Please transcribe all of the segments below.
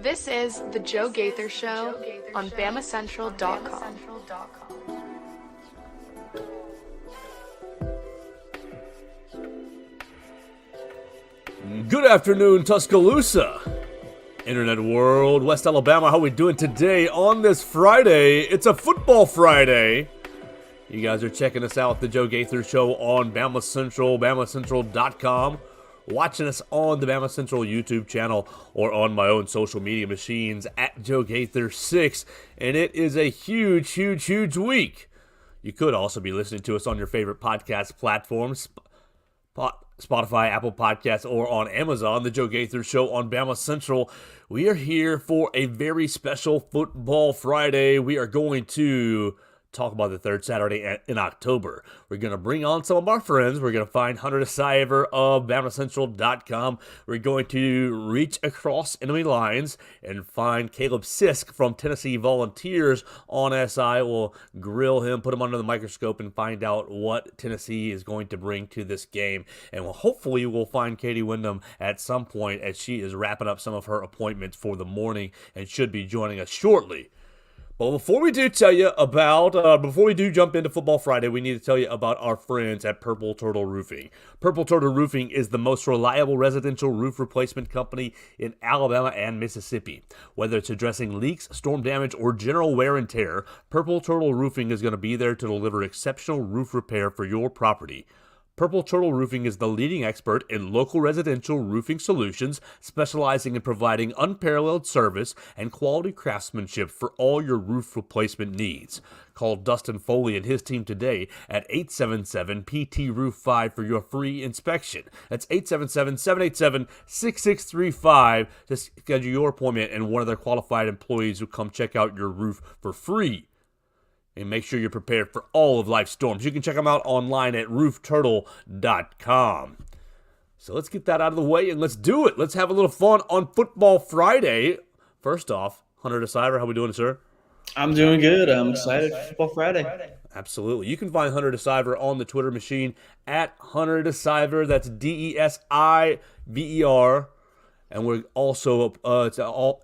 This is the Joe Gaither Show on BamaCentral.com. Good afternoon, Tuscaloosa, Internet world, West Alabama. How we doing today on this Friday? It's a football Friday. You guys are checking us out, the Joe Gaither Show on BamaCentral, BamaCentral.com. Watching us on the BamaCentral YouTube channel or on my own social media machines at Joe Gaither6. And it is a huge, huge, huge week. You could also be listening to us on your favorite podcast platforms, Spotify, Apple Podcasts, or on Amazon, the Joe Gaither Show on BamaCentral. We are here for a very special Football Friday. We are going to talk about the third Saturday in October. We're going to bring on some of our friends. We're going to find Hunter DeCiver of BamaCentral.com. We're going to reach across enemy lines and find Caleb Sisk from Tennessee Volunteers on SI. We'll grill him, put him under the microscope, and find out what Tennessee is going to bring to this game. And hopefully we'll find Katie Wyndham at some point as she is wrapping up some of her appointments for the morning and should be joining us shortly. Well, before we do jump into Football Friday, we need to tell you about our friends at Purple Turtle Roofing. Purple Turtle Roofing is the most reliable residential roof replacement company in Alabama and Mississippi. Whether it's addressing leaks, storm damage, or general wear and tear, Purple Turtle Roofing is going to be there to deliver exceptional roof repair for your property. Purple Turtle Roofing is the leading expert in local residential roofing solutions, specializing in providing unparalleled service and quality craftsmanship for all your roof replacement needs. Call Dustin Foley and his team today at 877-PT-ROOF-5 for your free inspection. That's 877-787-6635 to schedule your appointment, and one of their qualified employees will come check out your roof for free. And make sure you're prepared for all of life's storms. You can check them out online at roofturtle.com. So let's get that out of the way and let's do it. Let's have a little fun on Football Friday. First off, Hunter DeCiver, how we doing, sir? I'm doing good. I'm excited for Football Friday. Absolutely. You can find Hunter DeCiver on the Twitter machine at Hunter DeCiver. That's DESIVER. And we're also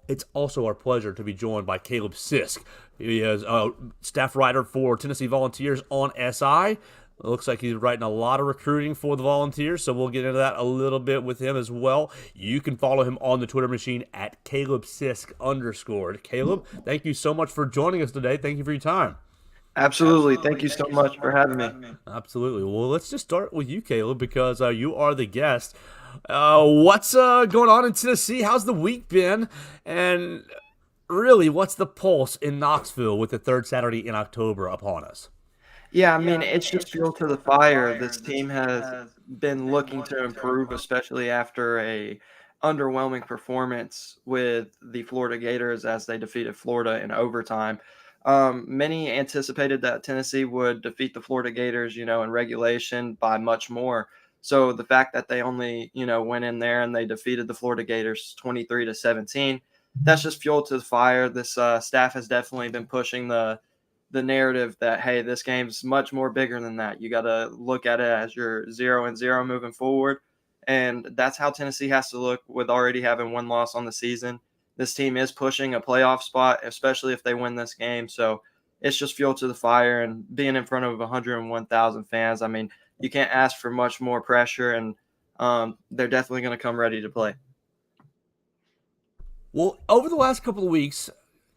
it's also our pleasure to be joined by Caleb Sisk. He is a staff writer for Tennessee Volunteers on SI. It looks like he's writing a lot of recruiting for the Volunteers, so we'll get into that a little bit with him as well. You can follow him on the Twitter machine at CalebSisk_. Caleb, thank you so much for joining us today. Thank you for your time. Absolutely. Thank you so much for having me. Absolutely. Well, let's just start with you, Caleb, because you are the guest. What's going on in Tennessee? How's the week been? And really, what's the pulse in Knoxville with the third Saturday in October upon us? Yeah, I mean, it's just fuel to the fire. This team has been looking to improve, especially after a underwhelming performance with the Florida Gators as they defeated Florida in overtime. Many anticipated that Tennessee would defeat the Florida Gators, in regulation by much more. So the fact that they only, went in there and they defeated the Florida Gators 23-17, that's just fuel to the fire. This staff has definitely been pushing the narrative that, hey, this game's much more bigger than that. You got to look at it as your 0-0 moving forward. And that's how Tennessee has to look with already having one loss on the season. This team is pushing a playoff spot, especially if they win this game. So it's just fuel to the fire, and being in front of 101,000 fans, I mean, you can't ask for much more pressure, and they're definitely going to come ready to play. Well, over the last couple of weeks,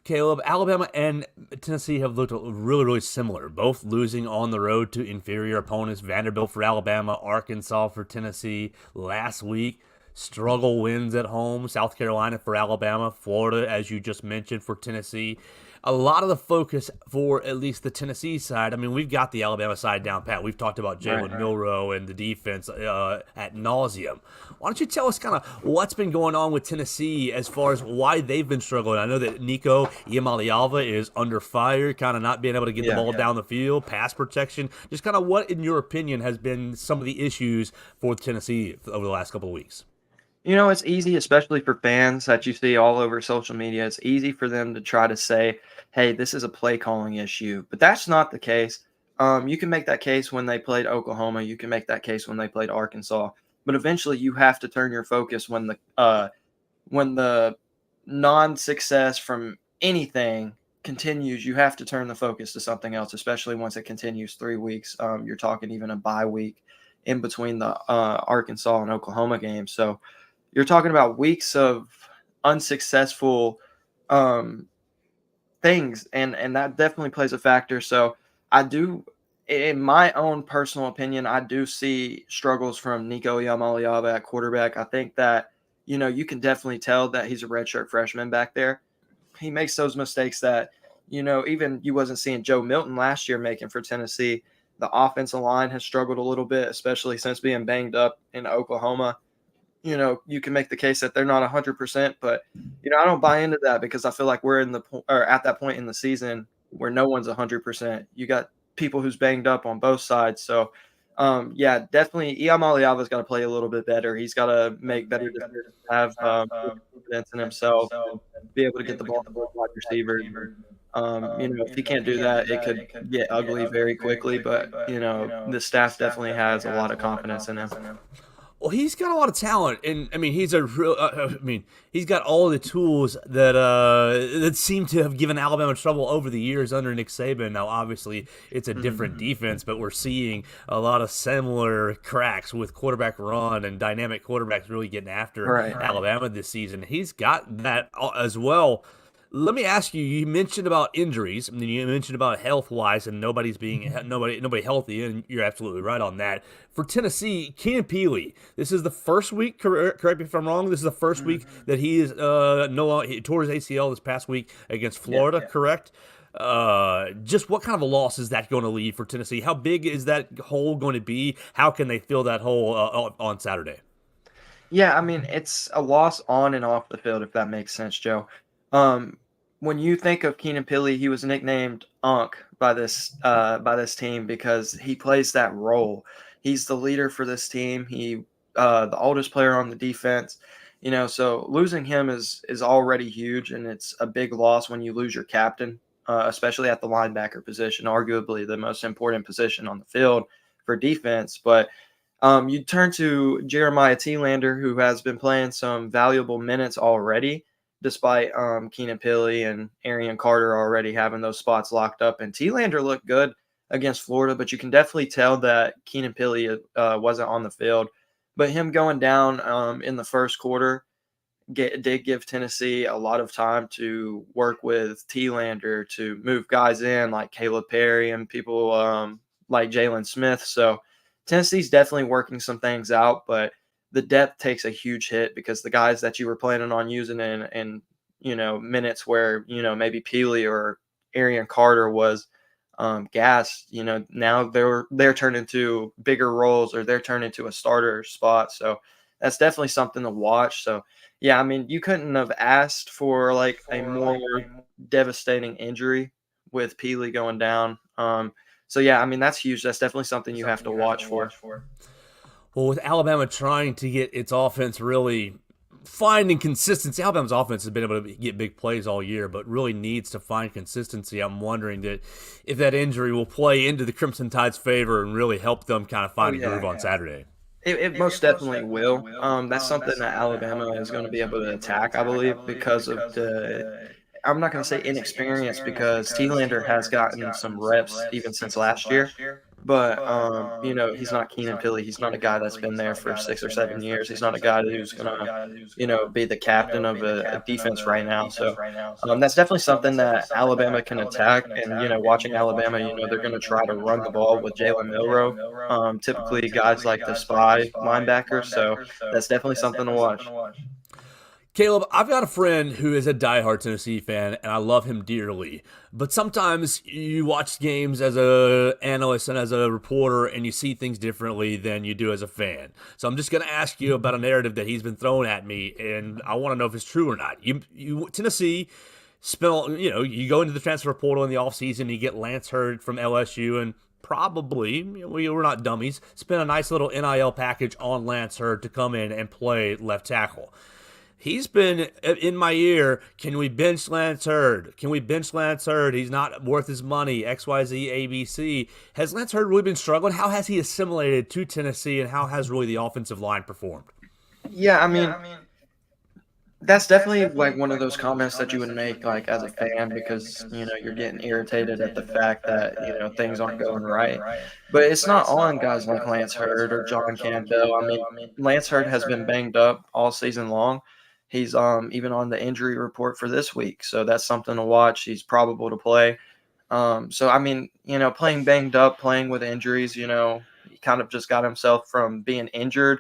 Caleb, Alabama and Tennessee have looked really, really similar, both losing on the road to inferior opponents. Vanderbilt for Alabama, Arkansas for Tennessee last week. Struggle wins at home, South Carolina for Alabama, Florida, as you just mentioned, for Tennessee. A lot of the focus for at least the Tennessee side, I mean, we've got the Alabama side down pat. We've talked about Jalen Milroe and the defense at nauseum. Why don't you tell us kind of what's been going on with Tennessee as far as why they've been struggling? I know that Nico Iamaleava is under fire, kind of not being able to get the ball down the field, pass protection. Just kind of what, in your opinion, has been some of the issues for Tennessee over the last couple of weeks? It's easy, especially for fans that you see all over social media. It's easy for them to try to say, hey, this is a play calling issue. But that's not the case. You can make that case when they played Oklahoma. You can make that case when they played Arkansas. But eventually you have to turn your focus when the non-success from anything continues, you have to turn the focus to something else, especially once it continues 3 weeks. You're talking even a bye week in between the Arkansas and Oklahoma games. So you're talking about weeks of unsuccessful um, things, and that definitely plays a factor. So I do, in my own personal opinion, I do see struggles from Nico Iamaleava at quarterback. I think that you can definitely tell that he's a redshirt freshman back there. He makes those mistakes that even you wasn't seeing Joe Milton last year making for Tennessee. The offensive line has struggled a little bit, especially since being banged up in Oklahoma. You can make the case that they're not 100%, but I don't buy into that because I feel like we're at that point in the season where no one's 100%. You got people who's banged up on both sides. So, yeah, definitely Iamaleava's got to play a little bit better. He's got to make better decisions, have confidence in himself, and be able to get the ball to wide receivers. If he can't do that, it could get ugly very quickly. But the staff definitely has a lot of confidence in him. Well, he's got a lot of talent, and I mean, he's a real. He's got all the tools that seem to have given Alabama trouble over the years under Nick Saban. Now, obviously, it's a different defense, but we're seeing a lot of similar cracks with quarterback run and dynamic quarterbacks really getting after Alabama this season. He's got that as well. Let me ask you. You mentioned about injuries, and then you mentioned about health-wise, and nobody healthy, and you're absolutely right on that. For Tennessee, Keenan Pili, this is the first week. Correct me if I'm wrong. This is the first week that he is he tore his ACL this past week against Florida. Yeah. Correct. Just what kind of a loss is that going to leave for Tennessee? How big is that hole going to be? How can they fill that hole on Saturday? Yeah, I mean, it's a loss on and off the field, if that makes sense, Joe. When you think of Keenan Pili, he was nicknamed Unk by this team because he plays that role. He's the leader for this team. He the oldest player on the defense. So losing him is already huge, and it's a big loss when you lose your captain, especially at the linebacker position, arguably the most important position on the field for defense. But you turn to Jeremiah Telander, who has been playing some valuable minutes already, despite Keenan Pili and Arian Carter already having those spots locked up. And Telander looked good against Florida, but you can definitely tell that Keenan Pili wasn't on the field. But him going down in the first quarter did give Tennessee a lot of time to work with Telander to move guys in like Caleb Perry and people like Jalen Smith. So Tennessee's definitely working some things out, but the depth takes a huge hit because the guys that you were planning on using in minutes where maybe Pili or Arian Carter was gassed, now they're turned into bigger roles or they're turned into a starter spot. So that's definitely something to watch. So yeah, I mean, you couldn't have asked for like a more devastating injury with Pili going down. So yeah, I mean, that's huge. That's definitely something you have to watch for. Well, with Alabama trying to get its offense really finding consistency, Alabama's offense has been able to get big plays all year, but really needs to find consistency. I'm wondering that if that injury will play into the Crimson Tide's favor and really help them kind of find a groove on Saturday. It most definitely will. That's something that Alabama is going to be able to attack, I believe, because of the – I'm not going to say inexperience because Telander has gotten some reps even since last year. But, he's not Keenan Pili. He's not a guy that's been there for 6 or 7 years. He's not a guy who's going to, be the captain of a defense right now. So that's definitely something that Alabama can attack. And, watching Alabama, they're going to try to run the ball with Jalen Milroe, typically guys like the spy linebacker. So that's definitely something to watch. Caleb, I've got a friend who is a diehard Tennessee fan, and I love him dearly. But sometimes you watch games as an analyst and as a reporter, and you see things differently than you do as a fan. So I'm just going to ask you about a narrative that he's been throwing at me, and I want to know if it's true or not. Tennessee spent, you go into the transfer portal in the offseason, you get Lance Hurd from LSU, and probably, we're not dummies, spent a nice little NIL package on Lance Hurd to come in and play left tackle. He's been in my ear, can we bench Lance Hurd? Can we bench Lance Hurd? He's not worth his money, XYZ, ABC. Has Lance Hurd really been struggling? How has he assimilated to Tennessee, and how has really the offensive line performed? Yeah, I mean That's definitely like one of those comments that you would make like as a fan because you're getting irritated at the fact that things aren't going right. But it's not on guys like Lance Hurd or John Campbell. I mean, Lance Hurd has been banged up all season long. He's even on the injury report for this week, so that's something to watch. He's probable to play. So I mean, playing banged up, playing with injuries, he kind of just got himself from being injured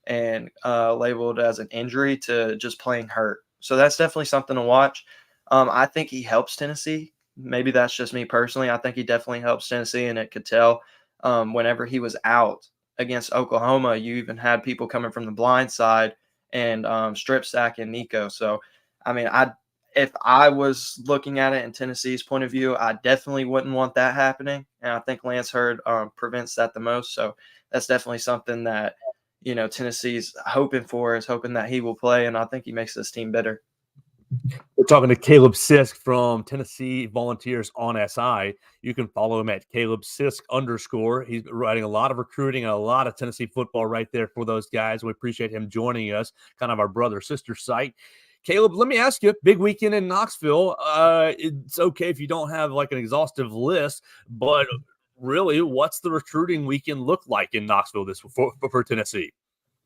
and labeled as an injury to just playing hurt. So that's definitely something to watch. I think he helps Tennessee. Maybe that's just me personally. I think he definitely helps Tennessee, and it could tell whenever he was out against Oklahoma, you even had people coming from the blind side and strip sacking Nico. So, I mean, if I was looking at it in Tennessee's point of view, I definitely wouldn't want that happening. And I think Lance Hurd prevents that the most. So that's definitely something that Tennessee's hoping that he will play, and I think he makes this team better. We're talking to Caleb Sisk from Tennessee Volunteers on SI. You can follow him at Caleb Sisk _. He's writing a lot of recruiting and a lot of Tennessee football right there for those guys. We appreciate him joining us, kind of our brother-sister site. Caleb, let me ask you, big weekend in Knoxville. It's okay if you don't have like an exhaustive list, but really, what's the recruiting weekend look like in Knoxville for Tennessee?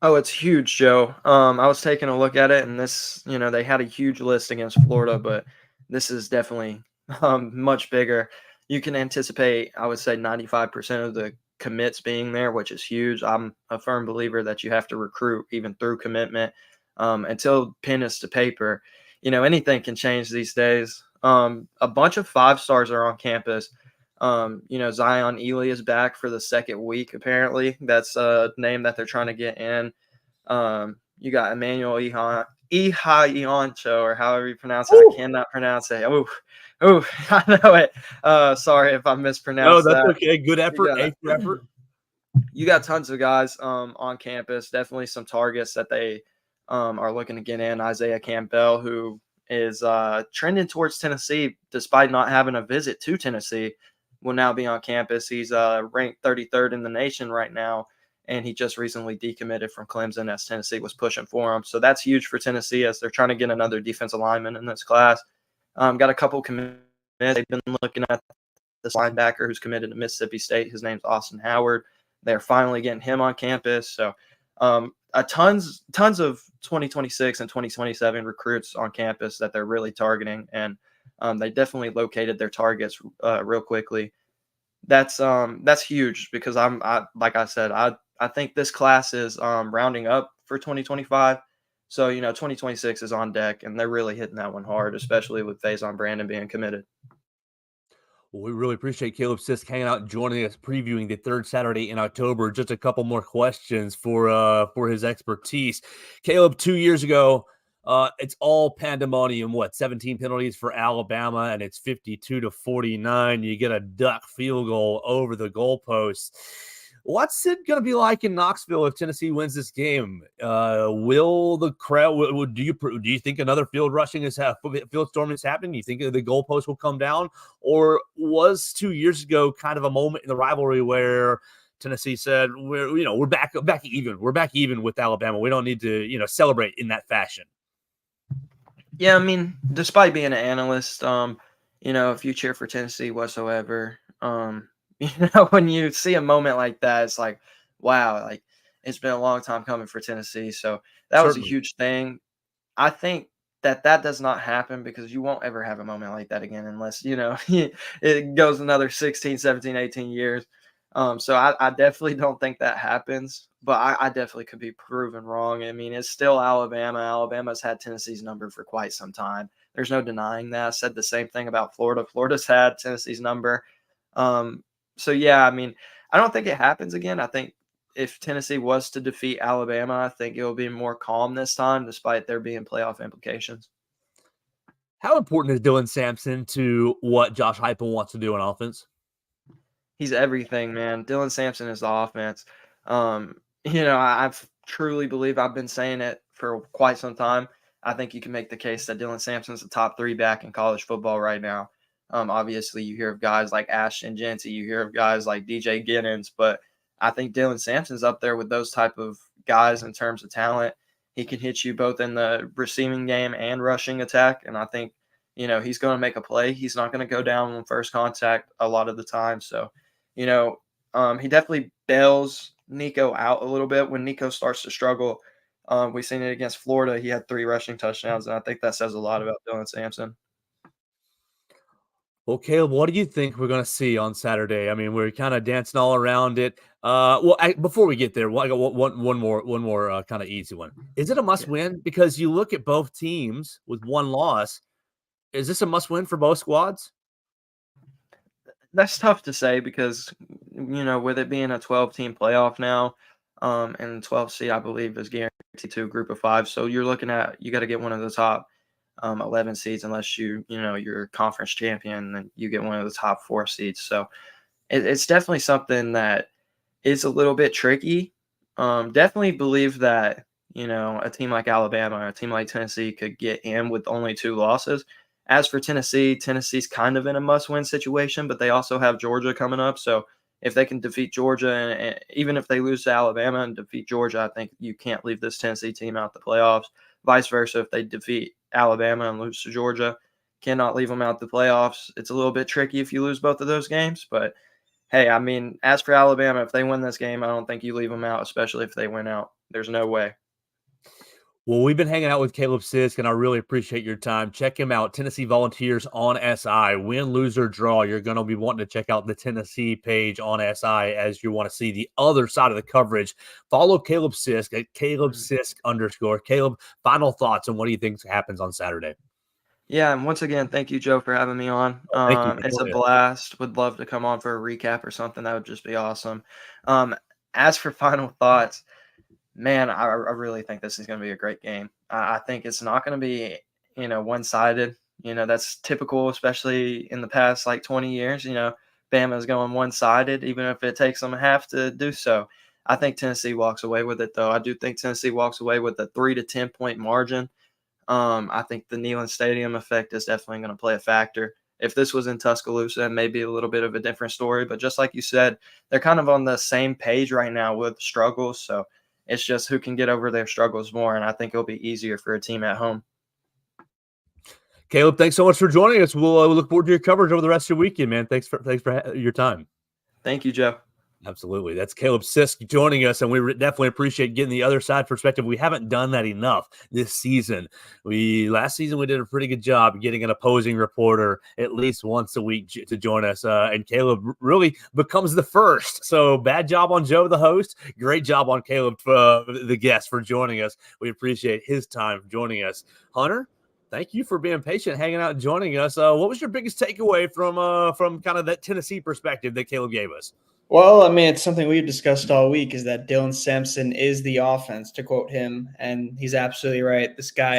Oh, it's huge, Joe. I was taking a look at it, and this, they had a huge list against Florida, but this is definitely much bigger. You can anticipate, I would say, 95% of the commits being there, which is huge. I'm a firm believer that you have to recruit even through commitment until pen is to paper. Anything can change these days. A bunch of 5-stars are on campus. Zion Ely is back for the second week, apparently. That's a name that they're trying to get in. You got Emmanuel Ihaiancho, or however you pronounce it. I cannot pronounce it. Oh, I know it. Sorry if I mispronounced that. that. No, that's okay. Good effort. A for effort. You got tons of guys on campus. Definitely some targets that they are looking to get in. Isaiah Campbell, who is trending towards Tennessee despite not having a visit to Tennessee, will now be on campus. He's ranked 33rd in the nation right now, and he just recently decommitted from Clemson as Tennessee was pushing for him. So that's huge for Tennessee as they're trying to get another defensive lineman in this class. Got a couple commits. They've been looking at this linebacker who's committed to Mississippi State. His name's Austin Howard. They're finally getting him on campus. So tons of 2026 and 2027 recruits on campus that they're really targeting, and they definitely located their targets real quickly. That's huge because like I said, I think this class is rounding up for 2025. So 2026 is on deck, and they're really hitting that one hard, especially with Faison Brandon being committed. Well, we really appreciate Caleb Sisk hanging out and joining us, previewing the third Saturday in October. Just a couple more questions for his expertise. Caleb, 2 years ago, it's all pandemonium. 17 penalties for Alabama, and it's 52-49. You get a duck field goal over the goalposts. What's it going to be like in Knoxville if Tennessee wins this game? Will the crowd? Do you think another field storming is happening? Do you think the goalpost will come down, or was 2 years ago kind of a moment in the rivalry where Tennessee said we're back even. We're back even with Alabama. We don't need to celebrate in that fashion. Yeah, I mean, despite being an analyst, if you cheer for Tennessee whatsoever, when you see a moment like that, it's like, wow, like it's been a long time coming for Tennessee. So that was a huge thing. I think that does not happen because you won't ever have a moment like that again unless, it goes another 16, 17, 18 years. So I definitely don't think that happens, but I definitely could be proven wrong. I mean, it's still Alabama. Alabama's had Tennessee's number for quite some time. There's no denying that. I said the same thing about Florida. Florida's had Tennessee's number. So, yeah, I mean, I don't think it happens again. I think if Tennessee was to defeat Alabama, I think it will be more calm this time, despite there being playoff implications. How important is Dylan Sampson to what Josh Heupel wants to do on offense? He's everything, man. Dylan Sampson is the offense. I've truly believe I've been saying it for quite some time. I think you can make the case that Dylan Sampson's the top 3 back in college football right now. Obviously, you hear of guys like Ashton Jeanty, you hear of guys like DJ Giddens, but I think Dylan Sampson's up there with those type of guys in terms of talent. He can hit you both in the receiving game and rushing attack, and I think, he's going to make a play. He's not going to go down on first contact a lot of the time. So, he definitely bails Nico out a little bit when Nico starts to struggle. We've seen it against Florida. He had 3 rushing touchdowns, and I think that says a lot about Dylan Sampson. Well, Caleb, what do you think we're going to see on Saturday? I mean, we're kind of dancing all around it. Before we get there, I got one more kind of easy one. Is it a must-win? Because you look at both teams with 1 loss. Is this a must-win for both squads? That's tough to say because, with it being a 12-team playoff now, and 12 seed, I believe, is guaranteed to a group of 5. So you're looking at, you got to get one of the top 11 seeds unless you're conference champion, and you get one of the top 4 seeds. So it's definitely something that is a little bit tricky. Definitely believe that, a team like Alabama or a team like Tennessee could get in with only 2 losses. As for Tennessee, Tennessee's kind of in a must-win situation, but they also have Georgia coming up. So if they can defeat Georgia, and even if they lose to Alabama and defeat Georgia, I think you can't leave this Tennessee team out the playoffs. Vice versa, if they defeat Alabama and lose to Georgia, cannot leave them out the playoffs. It's a little bit tricky if you lose both of those games, but hey, I mean, as for Alabama, if they win this game, I don't think you leave them out, especially if they win out. There's no way. Well, we've been hanging out with Caleb Sisk, and I really appreciate your time. Check him out, Tennessee Volunteers on SI. Win, lose, or draw, you're going to be wanting to check out the Tennessee page on SI as you want to see the other side of the coverage. Follow Caleb Sisk at Caleb Sisk _. Caleb, final thoughts on what do you think happens on Saturday? Yeah, and once again, thank you, Joe, for having me on. Thank you. It's a blast. Would love to come on for a recap or something. That would just be awesome. As for final thoughts, man, I really think this is going to be a great game. I think it's not going to be, one-sided. That's typical, especially in the past, 20 years. Bama's going one-sided, even if it takes them a half to do so. I think Tennessee walks away with it, though. I do think Tennessee walks away with a 3 to 10 point margin. I think the Neyland Stadium effect is definitely going to play a factor. If this was in Tuscaloosa, maybe a little bit of a different story. But just like you said, they're kind of on the same page right now with struggles. So it's just who can get over their struggles more, and I think it'll be easier for a team at home. Caleb, thanks so much for joining us. We'll look forward to your coverage over the rest of your weekend, man. Thanks for your time. Thank you, Joe. Absolutely. That's Caleb Sisk joining us, and we definitely appreciate getting the other side perspective. We haven't done that enough this season. Last season we did a pretty good job getting an opposing reporter at least once a week to join us, and Caleb really becomes the first. So bad job on Joe, the host. Great job on Caleb, the guest, for joining us. We appreciate his time joining us. Hunter, thank you for being patient, hanging out, and joining us. What was your biggest takeaway from kind of that Tennessee perspective that Caleb gave us? Well, I mean, it's something we've discussed all week is that Dylan Sampson is the offense, to quote him, and he's absolutely right. This guy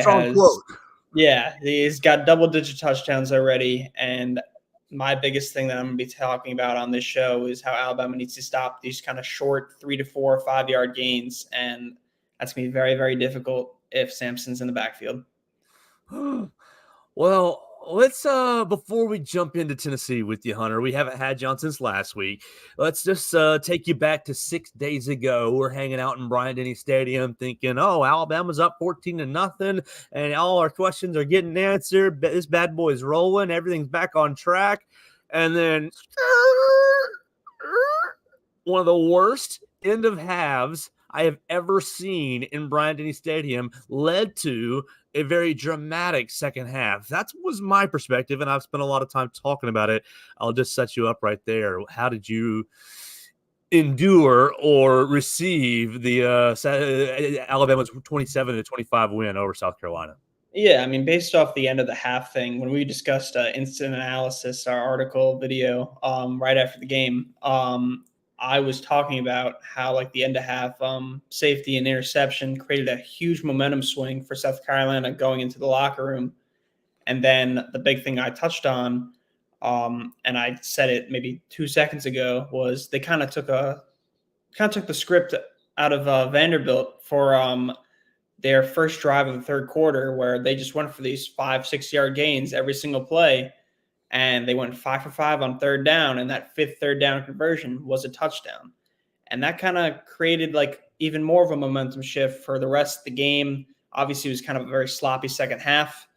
he's got double-digit touchdowns already, and my biggest thing that I'm going to be talking about on this show is how Alabama needs to stop these kind of short 3 to 4 or 5 yard gains, and that's going to be very, very difficult if Sampson's in the backfield. Well, let's before we jump into Tennessee with you, Hunter, we haven't had you on since last week. Let's just take you back to 6 days ago. We're hanging out in Neyland Stadium thinking, oh, Alabama's up 14-0, and all our questions are getting answered. This bad boy's rolling. Everything's back on track. And then one of the worst end of halves I have ever seen in Neyland Stadium led to a very dramatic second half. That was my perspective, and I've spent a lot of time talking about it. I'll just set you up right there. How did you endure or receive the Alabama's 27-25 win over South Carolina? Yeah, I mean, based off the end of the half thing, when we discussed instant analysis, our article video right after the game, I was talking about how the end of half safety and interception created a huge momentum swing for South Carolina going into the locker room. And then the big thing I touched on, and I said it maybe 2 seconds ago, was they kind of took the script out of Vanderbilt for their first drive of the third quarter, where they just went for these 5-6 yard gains every single play. And they went 5 for 5 on third down, and that fifth third down conversion was a touchdown. And that kind of created like even more of a momentum shift for the rest of the game. Obviously, it was kind of a very sloppy second half,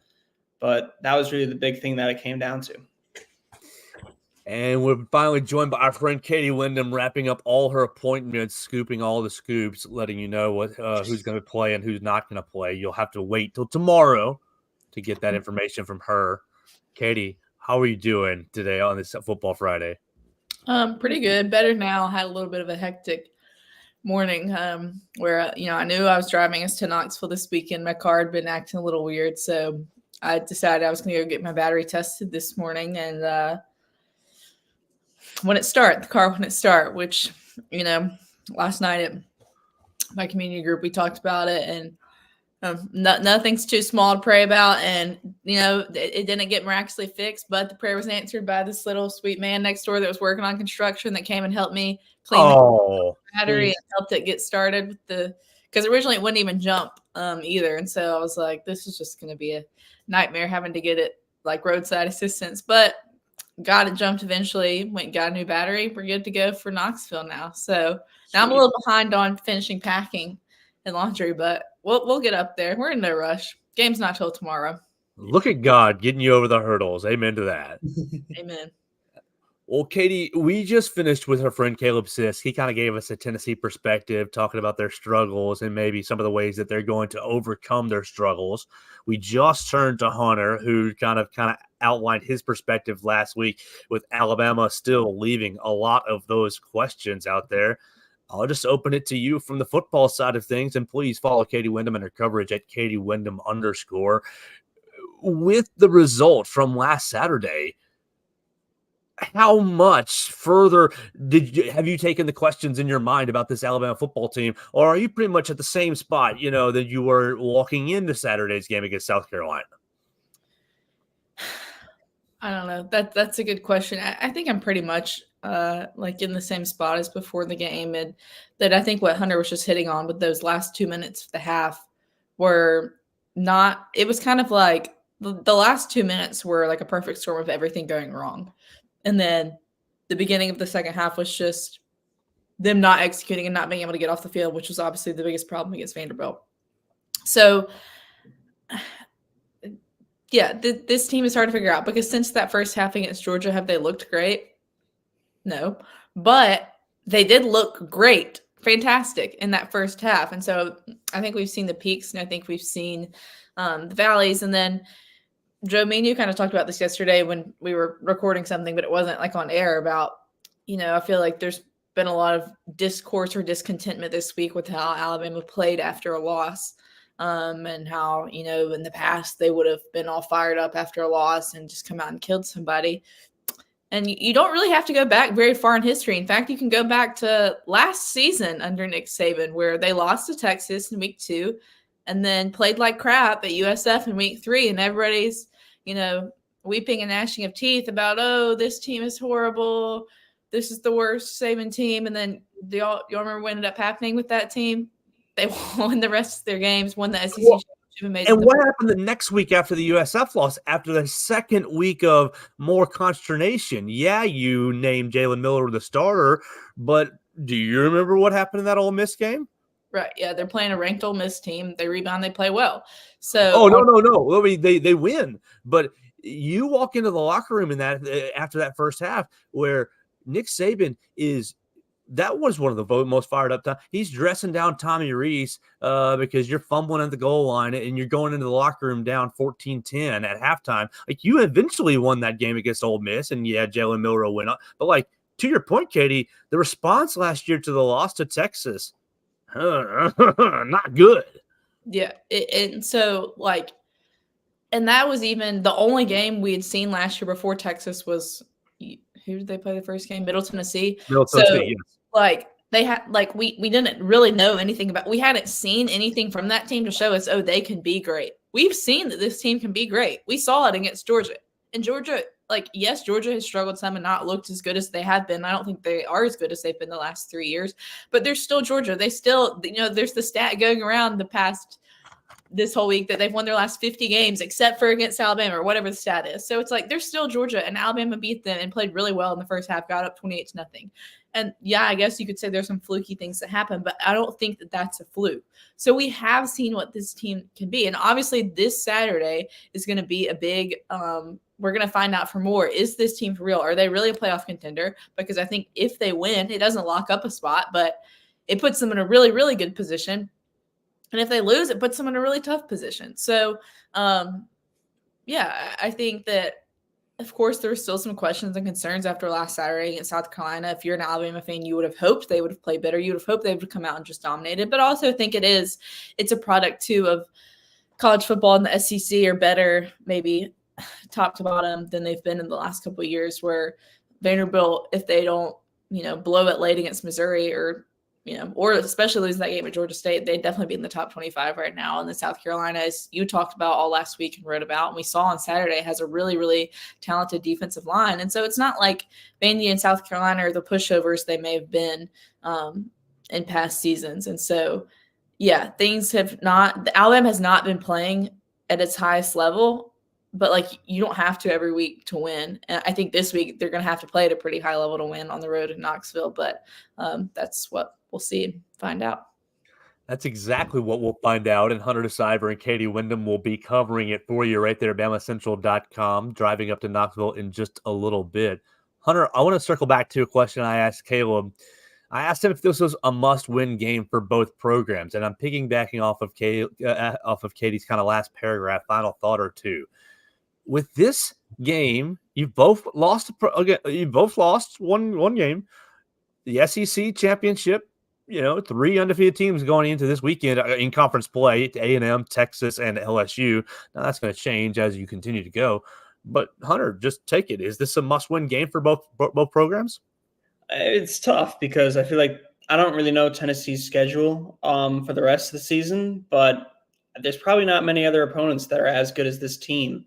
but that was really the big thing that it came down to. And we're finally joined by our friend Katie Wyndham, wrapping up all her appointments, scooping all the scoops, letting you know who's going to play and who's not going to play. You'll have to wait till tomorrow to get that information from her. Katie, how are you doing today on this Football Friday? Pretty good. Better now. Had a little bit of a hectic morning where, I knew I was driving us to Knoxville this weekend. My car had been acting a little weird, so I decided I was going to go get my battery tested this morning, and the car wouldn't start, which, last night at my community group, we talked about it, and nothing's too small to pray about. And, it didn't get miraculously fixed, but the prayer was answered by this little sweet man next door that was working on construction that came and helped me clean the battery and helped it get started with because originally it wouldn't even jump either. And so I was like, this is just going to be a nightmare having to get it like roadside assistance, but got it jumped eventually, went and got a new battery. We're good to go for Knoxville now. So now I'm a little behind on finishing packing and laundry, but we'll get up there. We're in no rush. Game's not till tomorrow. Look at God getting you over the hurdles. Amen to that. Amen. Well, Katie, we just finished with her friend Caleb Sisk. He kind of gave us a Tennessee perspective, talking about their struggles and maybe some of the ways that they're going to overcome their struggles. We just turned to Hunter, who kind of outlined his perspective last week, with Alabama still leaving a lot of those questions out there. I'll just open it to you from the football side of things, and please follow Katie Wyndham and her coverage at Katie Wyndham _. With the result from last Saturday, how much further have you taken the questions in your mind about this Alabama football team, or are you pretty much at the same spot, that you were walking into Saturday's game against South Carolina? I don't know. That's a good question. I think I'm pretty much like in the same spot as before the game, and that I think what Hunter was just hitting on with those last 2 minutes of the half were not. It was kind of like the last 2 minutes were like a perfect storm of everything going wrong. And then the beginning of the second half was just them not executing and not being able to get off the field, which was obviously the biggest problem against Vanderbilt. So, yeah, this team is hard to figure out, because since that first half against Georgia, have they looked great? No. But they did look great, fantastic in that first half. And so I think we've seen the peaks, and I think we've seen the valleys. And then Joe, me and you kind of talked about this yesterday when we were recording something, but it wasn't like on air, about, I feel like there's been a lot of discourse or discontentment this week with how Alabama played after a loss, and how, in the past they would have been all fired up after a loss and just come out and killed somebody. And you don't really have to go back very far in history. In fact, you can go back to last season under Nick Saban, where they lost to Texas in week 2 and then played like crap at USF in week 3. And everybody's, weeping and gnashing of teeth about, oh, this team is horrible. This is the worst Saban team. And then y'all remember what ended up happening with that team? They won the rest of their games, won the SEC championship. And what happened the next week after the USF loss, after the second week of more consternation? Yeah, you named Jalen Miller the starter, but do you remember what happened in that Ole Miss game? Right, yeah, they're playing a ranked Ole Miss team. They rebound, they play well. So, no. I mean, they win, but you walk into the locker room in that after that first half, where Nick Saban that was one of the most fired up times. He's dressing down Tommy Rees because you're fumbling at the goal line and you're going into the locker room down 14-10 at halftime. Like, you eventually won that game against Ole Miss, and yeah, Jalen Miller will win. But like, to your point, Katie, the response last year to the loss to Texas, not good. Yeah, and so like, and that was even the only game we had seen last year before Texas was, who did they play the first game? Middle Tennessee. Yes. Like, they had, like, we didn't really know anything about, we hadn't seen anything from that team to show us, oh, they can be great. We've seen that this team can be great. We saw it against Georgia. And Georgia, like, yes, Georgia has struggled some and not looked as good as they have been. I don't think they are as good as they've been the last 3 years, but they're still Georgia. They still, there's the stat going around the past this whole week that they've won their last 50 games except for against Alabama or whatever the stat is. So it's like they're still Georgia, and Alabama beat them and played really well in the first half, got up 28-0. And yeah, I guess you could say there's some fluky things that happen, but I don't think that that's a fluke. So we have seen what this team can be. And obviously this Saturday is going to be a big we're going to find out for more. Is this team for real? Are they really a playoff contender? Because I think if they win, it doesn't lock up a spot, but it puts them in a really, really good position. And if they lose, it puts them in a really tough position. So, yeah, I think that, of course, there were still some questions and concerns after last Saturday against South Carolina. If you're an Alabama fan, you would have hoped they would have played better. You would have hoped they would have come out and just dominated. But I also think it's a product, too, of college football and the SEC are better, maybe top to bottom, than they've been in the last couple of years, where Vanderbilt, if they don't, blow it late against Missouri or especially losing that game at Georgia State, they'd definitely be in the top 25 right now. And the South Carolina, as you talked about all last week and wrote about, and we saw on Saturday, has a really, really talented defensive line. And so it's not like Vandy and South Carolina are the pushovers they may have been in past seasons. And so, yeah, Alabama has not been playing at its highest level, but you don't have to every week to win. And I think this week they're going to have to play at a pretty high level to win on the road in Knoxville. But that's what we'll see and find out. That's exactly what we'll find out. And Hunter DeCiver and Katie Wyndham will be covering it for you right there at BamaCentral.com, driving up to Knoxville in just a little bit. Hunter, I want to circle back to a question I asked Caleb. I asked him if this was a must-win game for both programs, and I'm piggybacking off of Katie's kind of last paragraph, final thought or two. With this game, you've both lost one game. The SEC championship, 3 undefeated teams going into this weekend in conference play, A&M, Texas, and LSU. Now that's going to change as you continue to go. But Hunter, just take it. Is this a must-win game for both programs? It's tough because I feel like I don't really know Tennessee's schedule for the rest of the season, but there's probably not many other opponents that are as good as this team.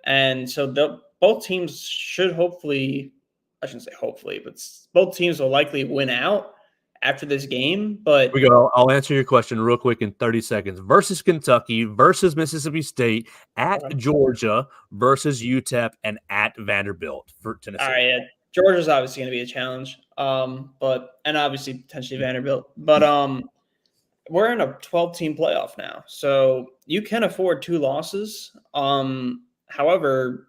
And so both teams should hopefully – I shouldn't say hopefully, but both teams will likely win out after this game. But we go. I'll answer your question real quick in 30 seconds. Versus Kentucky, versus Mississippi State, at Georgia, versus UTEP, and at Vanderbilt for Tennessee. All right, yeah. Georgia's obviously going to be a challenge, and obviously potentially Vanderbilt. But we're in a 12-team playoff now, so you can afford 2 losses. However,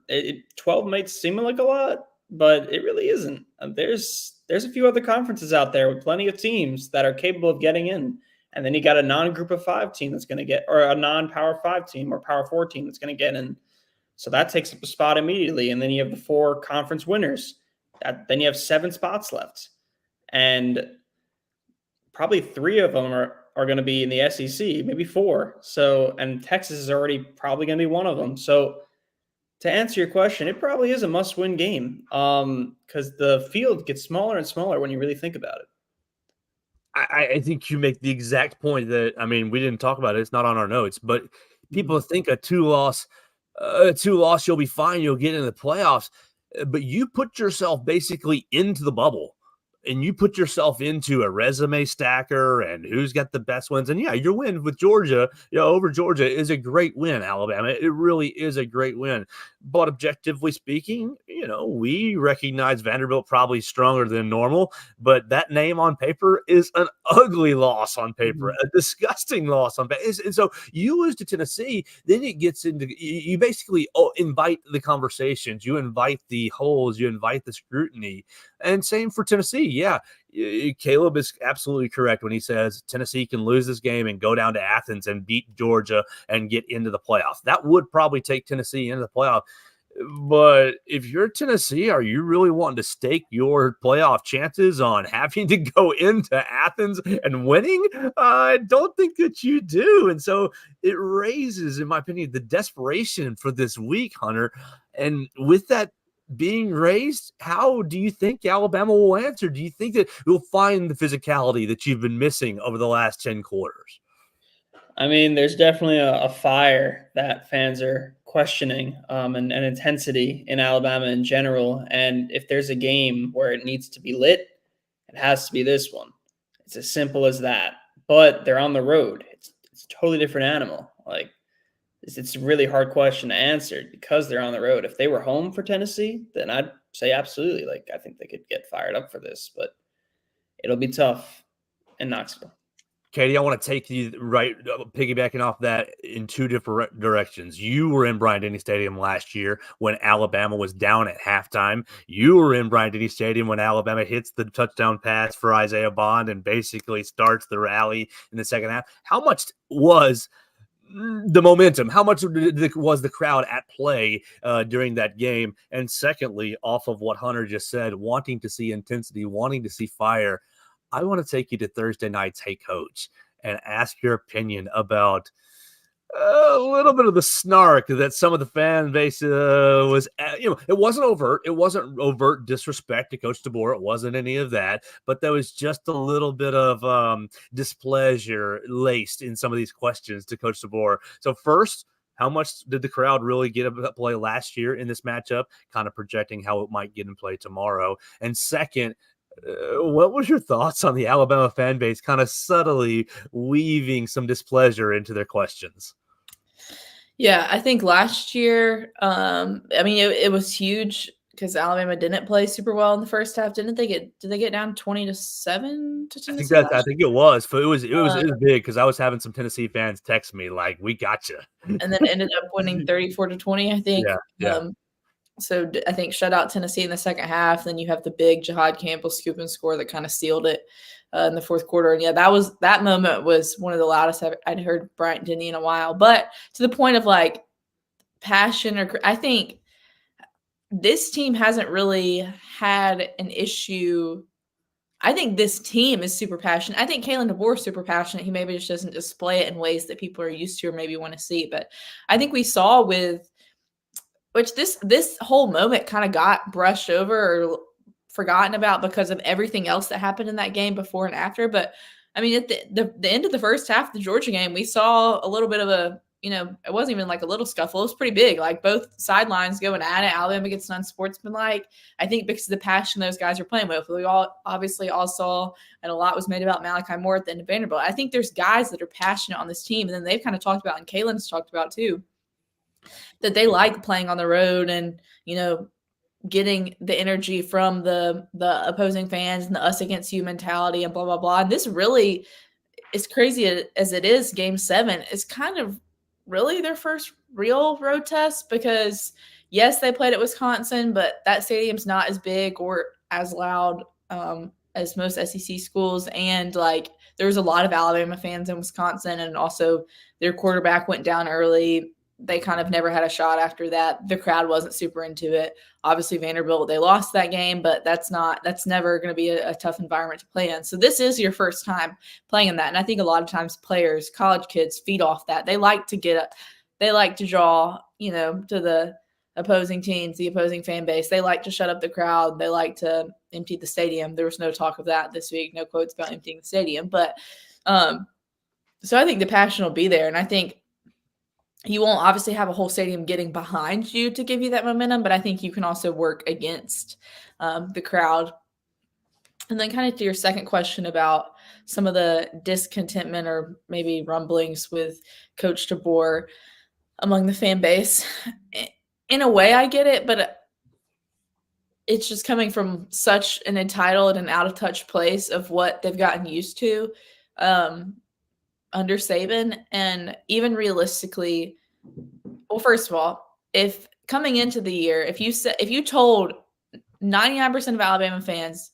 12 might seem like a lot, but it really isn't. There's a few other conferences out there with plenty of teams that are capable of getting in, and then you got a non-group of 5 team that's going to get, or a non-power 5 team or power 4 team that's going to get in. So that takes up a spot immediately, and then you have the 4 conference winners. Then you have 7 spots left, and probably 3 of them are going to be in the SEC, maybe 4. So, and Texas is already probably going to be one of them. So, to answer your question, it probably is a must-win game because the field gets smaller and smaller when you really think about it. I think you make the exact point that, we didn't talk about it. It's not on our notes, but people think a two-loss, you'll be fine. You'll get into the playoffs. But you put yourself basically into the bubble, and you put yourself into a resume stacker and who's got the best wins. And yeah, your win with Georgia, over Georgia is a great win, Alabama. It really is a great win. But objectively speaking, we recognize Vanderbilt probably stronger than normal, but that name on paper is an ugly loss on paper, a disgusting loss on paper. And so you lose to Tennessee, then it gets into, you basically invite the conversations, you invite the holes, you invite the scrutiny. And same for Tennessee. Yeah, Caleb is absolutely correct when he says Tennessee can lose this game and go down to Athens and beat Georgia and get into the playoffs. That would probably take Tennessee into the playoff. But if you're Tennessee, are you really wanting to stake your playoff chances on having to go into Athens and winning? I don't think that you do. And so it raises, in my opinion, the desperation for this week, Hunter. And with that being raised, how do you think Alabama will answer? Do you think that you'll find the physicality that you've been missing over the last 10 quarters? There's definitely a fire that fans are questioning and intensity in Alabama in general. And if there's a game where it needs to be lit, it has to be this one. It's as simple as that. But they're on the road. It's it's a totally different animal. Like, it's a really hard question to answer because they're on the road. If they were home for Tennessee, then I'd say absolutely. Like, I think they could get fired up for this, but it'll be tough in Knoxville. Katie, I want to take you piggybacking off that in two different directions. You were in Bryant-Denny Stadium last year when Alabama was down at halftime. You were in Bryant-Denny Stadium when Alabama hits the touchdown pass for Isaiah Bond and basically starts the rally in the second half. How much was the momentum? How much was the crowd at play during that game? And secondly, off of what Hunter just said, wanting to see intensity, wanting to see fire, I want to take you to Thursday night's Hey Coach and ask your opinion about a little bit of the snark that some of the fan base was, it wasn't overt. It wasn't overt disrespect to Coach DeBoer. It wasn't any of that, but there was just a little bit of displeasure laced in some of these questions to Coach DeBoer. So first, how much did the crowd really get a play last year in this matchup, kind of projecting how it might get in play tomorrow? And second, what was your thoughts on the Alabama fan base kind of subtly weaving some displeasure into their questions? Yeah, I think last year, it was huge because Alabama didn't play super well in the first half. Did they get down 20-7 to Tennessee? I think it was. It was big because I was having some Tennessee fans text me like, "We got you," and then ended up winning 34-20. I think. Yeah. So I think shut out Tennessee in the second half. Then you have the big Jahad Campbell scoop and score that kind of sealed it in the fourth quarter. And yeah, that moment was one of the loudest I'd heard Bryant-Denny in a while. But to the point of like passion, I think this team hasn't really had an issue. I think this team is super passionate. I think Kalen DeBoer is super passionate. He maybe just doesn't display it in ways that people are used to or maybe want to see. But I think we saw which this whole moment kind of got brushed over or forgotten about because of everything else that happened in that game before and after. But I mean, at the end of the first half of the Georgia game, we saw a little bit of it wasn't even like a little scuffle. It was pretty big. Like both sidelines going at it. Alabama gets unsportsmanlike. I think because of the passion those guys are playing with. We all obviously all saw, and a lot was made about Malachi Moore at the end of Vanderbilt. I think there's guys that are passionate on this team, and then they've kind of talked about, and Kalen's talked about too, that they like playing on the road and, getting the energy from the opposing fans and the us against you mentality and blah, blah, blah. And this really, as crazy as it is, Game 7 is kind of really their first real road test because, yes, they played at Wisconsin, but that stadium's not as big or as loud as most SEC schools. And, there was a lot of Alabama fans in Wisconsin, and also their quarterback went down early. They kind of never had a shot after that. The crowd wasn't super into it. Obviously, Vanderbilt, they lost that game, but that's never going to be a tough environment to play in. So this is your first time playing in that. And I think a lot of times players, college kids feed off that. They like to draw, to the opposing teams, the opposing fan base. They like to shut up the crowd. They like to empty the stadium. There was no talk of that this week. No quotes about emptying the stadium. But so I think the passion will be there. And I think you won't obviously have a whole stadium getting behind you to give you that momentum, but I think you can also work against the crowd. And then kind of to your second question about some of the discontentment or maybe rumblings with Coach DeBoer among the fan base. In a way, I get it, but it's just coming from such an entitled and out-of-touch place of what they've gotten used to under Saban. And even realistically, well, first of all, if coming into the year, if you told 99% of Alabama fans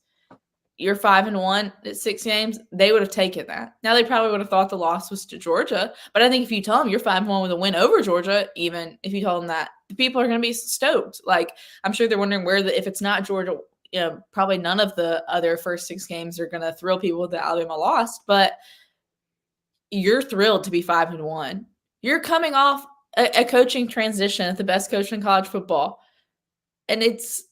you're 5-1 at 6 games, they would have taken that. Now they probably would have thought the loss was to Georgia, but I think if you tell them you're 5-1 with a win over Georgia, even if you told them that, the people are going to be stoked. Like, I'm sure they're wondering if it's not Georgia, probably none of the other first 6 games are going to thrill people that Alabama lost, but you're thrilled to be 5-1. You're coming off a coaching transition at the best coach in college football. And it's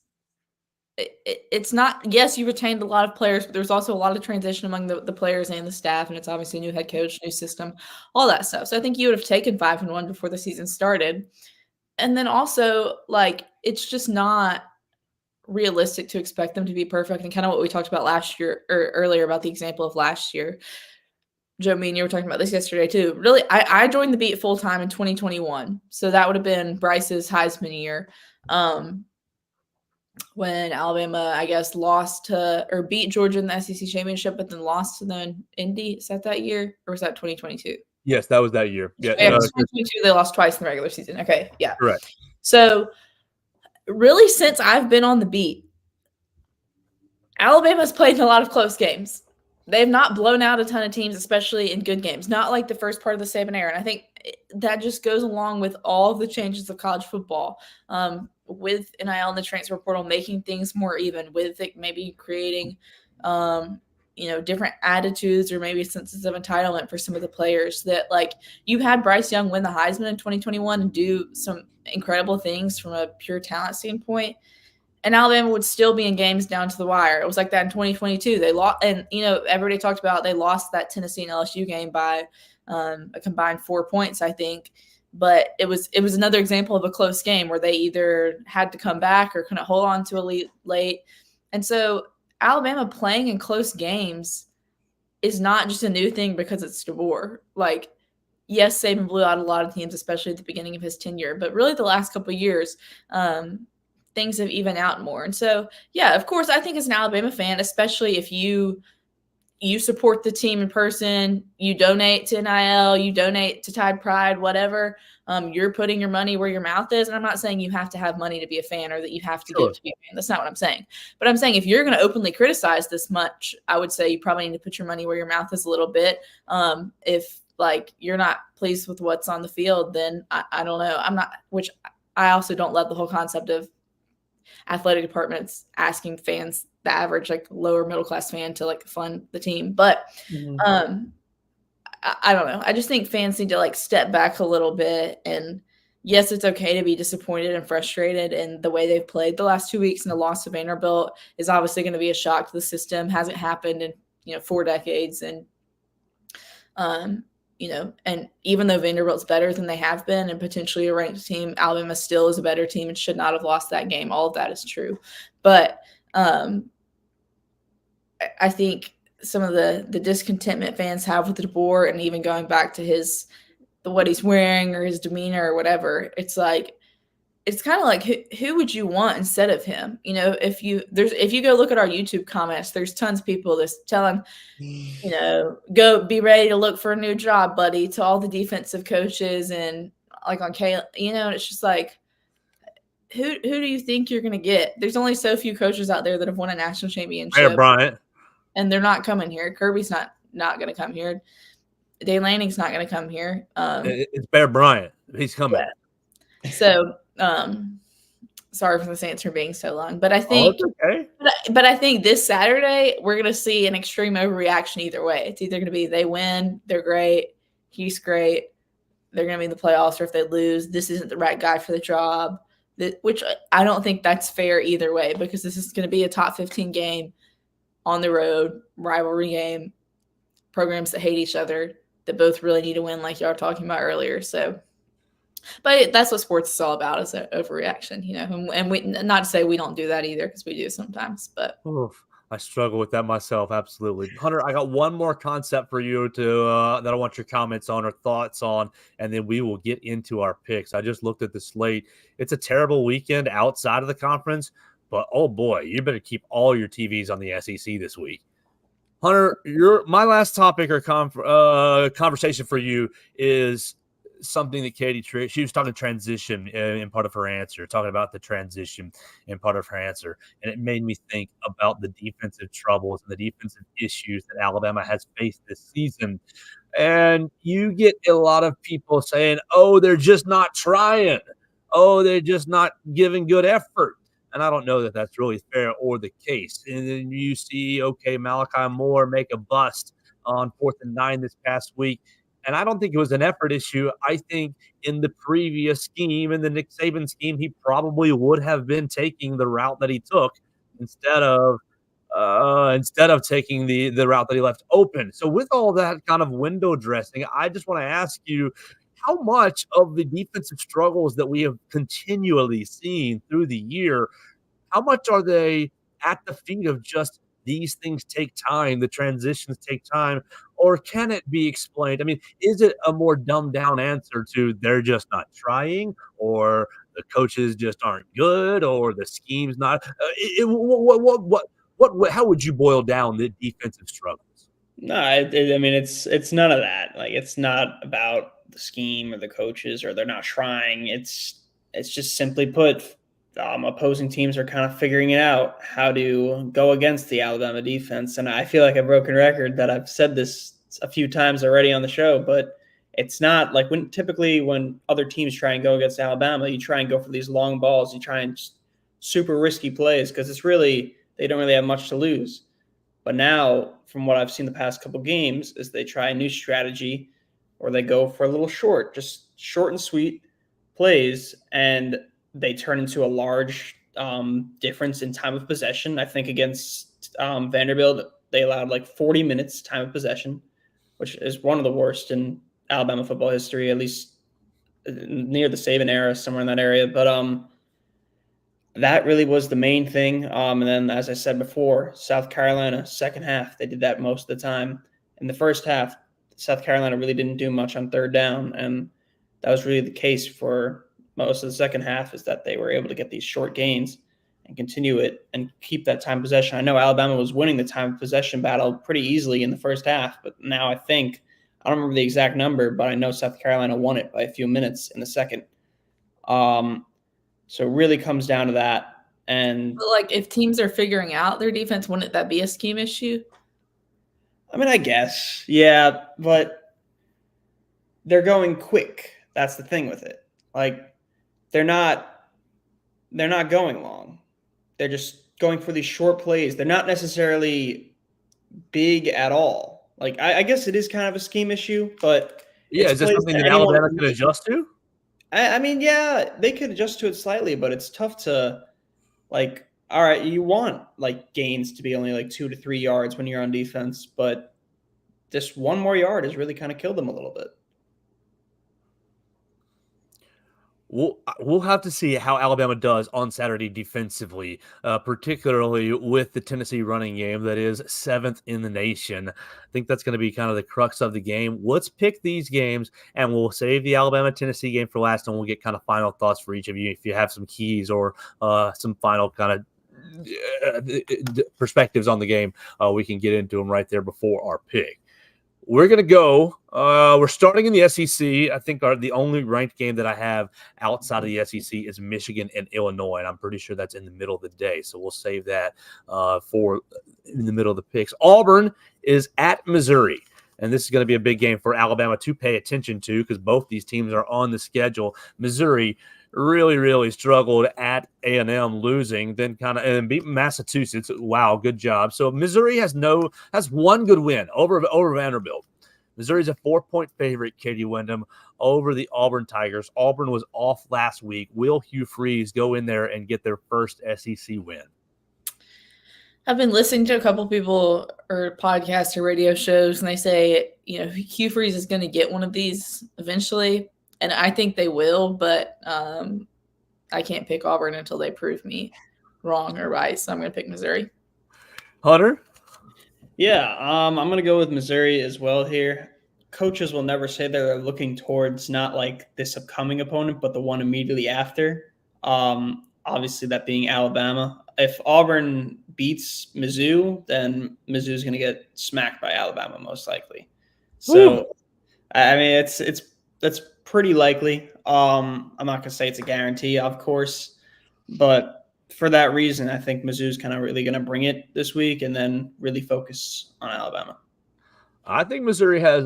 not, yes, you retained a lot of players, but there's also a lot of transition among the players and the staff. And it's obviously a new head coach, new system, all that stuff. So I think you would have taken 5-1 before the season started. And then also, it's just not realistic to expect them to be perfect. And kind of what we talked about last year or earlier about the example of last year. Joe, me and you were talking about this yesterday too. Really, I joined the beat full time in 2021, so that would have been Bryce's Heisman year, when Alabama, I guess, lost to or beat Georgia in the SEC championship, but then lost to them Indy. Is that year, or was that 2022? Yes, that was that year. Yeah, 2022 they lost twice in the regular season. Okay, yeah, correct. So really, since I've been on the beat, Alabama's played in a lot of close games. They've not blown out a ton of teams, especially in good games, not like the first part of the Saban era. And I think that just goes along with all of the changes of college football, with NIL and the transfer portal, making things more even, with it maybe creating, different attitudes or maybe senses of entitlement for some of the players. That, like, you had Bryce Young win the Heisman in 2021 and do some incredible things from a pure talent standpoint, and Alabama would still be in games down to the wire. It was like that in 2022. They lost, and everybody talked about they lost that Tennessee and LSU game by a combined 4 points, I think. But it was another example of a close game where they either had to come back or couldn't hold on to a lead late. And so Alabama playing in close games is not just a new thing because it's DeBoer. Like, yes, Saban blew out a lot of teams, especially at the beginning of his tenure, but really the last couple of years, things have evened out more. And so, yeah, of course, I think as an Alabama fan, especially if you support the team in person, you donate to NIL, you donate to Tide Pride, whatever, you're putting your money where your mouth is. And I'm not saying you have to have money to be a fan or that you have to give to be a fan. That's not what I'm saying. But I'm saying if you're going to openly criticize this much, I would say you probably need to put your money where your mouth is a little bit. If, like, you're not pleased with what's on the field, then I don't know. I'm not, which I also don't love the whole concept of athletic departments asking fans, the average, like, lower middle class fan, to, like, fund the team. But I don't know. I just think fans need to, like, step back a little bit. And yes, it's okay to be disappointed and frustrated in the way they've played the last 2 weeks. And the loss of Vanderbilt is obviously going to be a shock to the system. Hasn't happened in 4 decades. And and even though Vanderbilt's better than they have been and potentially a ranked team, Alabama still is a better team and should not have lost that game. All of that is true. But I think some of the discontentment fans have with DeBoer, and even going back to what he's wearing or his demeanor or whatever, it's like, it's kind of like, who would you want instead of him? If you go look at our YouTube comments, there's tons of people that's telling, go be ready to look for a new job, buddy, to all the defensive coaches and, like, on K, and it's just like, who do you think you're going to get? There's only so few coaches out there that have won a national championship. Bear Bryant. And they're not coming here. Kirby's not going to come here. Dane Lanning's not going to come here. It's Bear Bryant. He's coming. Yeah. So, sorry for this answer being so long, but I think, okay. But I think this Saturday we're going to see an extreme overreaction either way. It's either going to be they win, they're great, he's great, they're going to be in the playoffs, or if they lose, this isn't the right guy for the job. Which I don't think that's fair either way, because this is going to be a top 15 game on the road, rivalry game, programs that hate each other, that both really need to win, like y'all were talking about earlier. So, but that's what sports is all about, is an overreaction, and we, not to say we don't do that either, because we do sometimes, but. Oof, I struggle with that myself. Absolutely. Hunter, I got one more concept for you that I want your comments on or thoughts on, and then we will get into our picks. I just looked at the slate. It's a terrible weekend outside of the conference, but oh boy, you better keep all your TVs on the SEC this week. Hunter, my last topic or conversation for you is something that Katie, she was talking transition in part of her answer, talking about the transition in part of her answer. And it made me think about the defensive troubles and the defensive issues that Alabama has faced this season. And you get a lot of people saying, oh, they're just not trying. Oh, they're just not giving good effort. And I don't know that that's really fair or the case. And then you see, okay, Malachi Moore make a bust on 4th and 9 this past week. And I don't think it was an effort issue. I think in the previous scheme, in the Nick Saban scheme, he probably would have been taking the route that he took instead of taking the route that he left open. So with all that kind of window dressing, I just want to ask you, how much of the defensive struggles that we have continually seen through the year, how much are they at the feet of just these things take time, the transitions take time, or can it be explained? I mean, is it a more dumbed down answer to they're just not trying, or the coaches just aren't good, or the scheme's not? How would you boil down the defensive struggles? No, I mean it's none of that. Like it's not about the scheme or the coaches or they're not trying. It's just simply put, opposing teams are kind of figuring it out how to go against the Alabama defense. And I feel like a broken record that I've said this a few times already on the show, but it's not like when other teams try and go against Alabama, you try and go for these long balls, you try and super risky plays because they don't really have much to lose. But now, from what I've seen the past couple games, is they try a new strategy or they go for a little just short and sweet plays, and they turn into a large difference in time of possession. I think against Vanderbilt, they allowed like 40 minutes time of possession, which is one of the worst in Alabama football history, at least near the Saban era, somewhere in that area. But that really was the main thing. And then, as I said before, South Carolina, second half, they did that most of the time. In the first half, South Carolina really didn't do much on third down. And that was really the case for most of the second half, is that they were able to get these short gains and continue it and keep that time possession. I know Alabama was winning the time possession battle pretty easily in the first half, but now I don't remember the exact number, but I know South Carolina won it by a few minutes in the second. So it really comes down to that. And But like, if teams are figuring out their defense, wouldn't that be a scheme issue? I mean, I guess, yeah, but they're going quick. That's the thing with it. Like, they're not going long. They're just going for these short plays. They're not necessarily big at all. Like, I guess it is kind of a scheme issue, but Yeah, is this something that Alabama can adjust to? I mean, yeah, they could adjust to it slightly, but it's tough to, like, all right, you want like gains to be only like 2 to 3 yards when you're on defense, but just one more yard has really kind of killed them a little bit. We'll have to see how Alabama does on Saturday defensively, particularly with the Tennessee running game that is 7th in the nation. I think that's going to be kind of the crux of the game. Let's pick these games, and we'll save the Alabama-Tennessee game for last, and we'll get kind of final thoughts for each of you if you have some keys or some final kind of perspectives on the game. We can get into them right there before our pick. We're going to go. We're starting in the SEC. I think the only ranked game that I have outside of the SEC is Michigan and Illinois, and I'm pretty sure that's in the middle of the day. So we'll save that for in the middle of the picks. Auburn is at Missouri, and this is going to be a big game for Alabama to pay attention to because both these teams are on the schedule. Missouri really struggled at A&M, losing, then and beat Massachusetts. Wow, good job. So Missouri has one good win over Vanderbilt. Missouri's a 4-point favorite, Katie Wyndham, over the Auburn Tigers. Auburn was off last week. Will Hugh Freeze go in there and get their first SEC win? I've been listening to a couple people or podcasts or radio shows, and they say, Hugh Freeze is going to get one of these eventually. And I think they will, but I can't pick Auburn until they prove me wrong or right. So I'm going to pick Missouri. Hunter? Yeah, I'm going to go with Missouri as well here. Coaches will never say they're looking towards not like this upcoming opponent, but the one immediately after. Obviously, that being Alabama. If Auburn beats Mizzou, then Mizzou's going to get smacked by Alabama most likely. So, I mean, that's pretty likely. I'm not going to say it's a guarantee, of course, but for that reason, I think Mizzou's kind of really going to bring it this week and then really focus on Alabama. I think Missouri has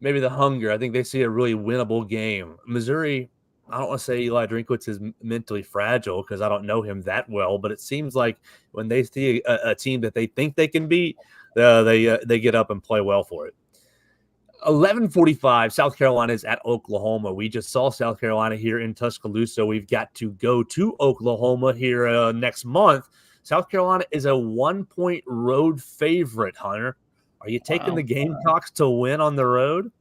maybe the hunger. I think they see a really winnable game. Missouri, I don't want to say Eli Drinkwitz is mentally fragile because I don't know him that well, but it seems like when they see a team that they think they can beat, they get up and play well for it. 11:45, South Carolina is at Oklahoma. We just saw South Carolina here in Tuscaloosa. We've got to go to Oklahoma here next month. South Carolina is a 1-point road favorite, Hunter. Are you taking the Gamecocks to win on the road?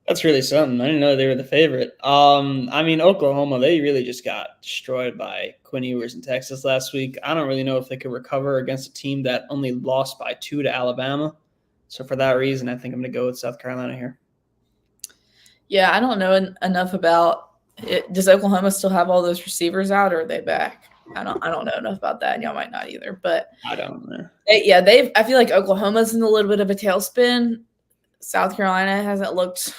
That's really something. I didn't know they were the favorite. I mean, Oklahoma, they really just got destroyed by Quinn Ewers in Texas last week. I don't really know if they could recover against a team that only lost by 2 to Alabama. So for that reason, I think I'm going to go with South Carolina here. Yeah, I don't know enough about it. Does Oklahoma still have all those receivers out, or are they back? I don't know enough about that, and y'all might not either. But I don't know. I feel like Oklahoma's in a little bit of a tailspin. South Carolina hasn't looked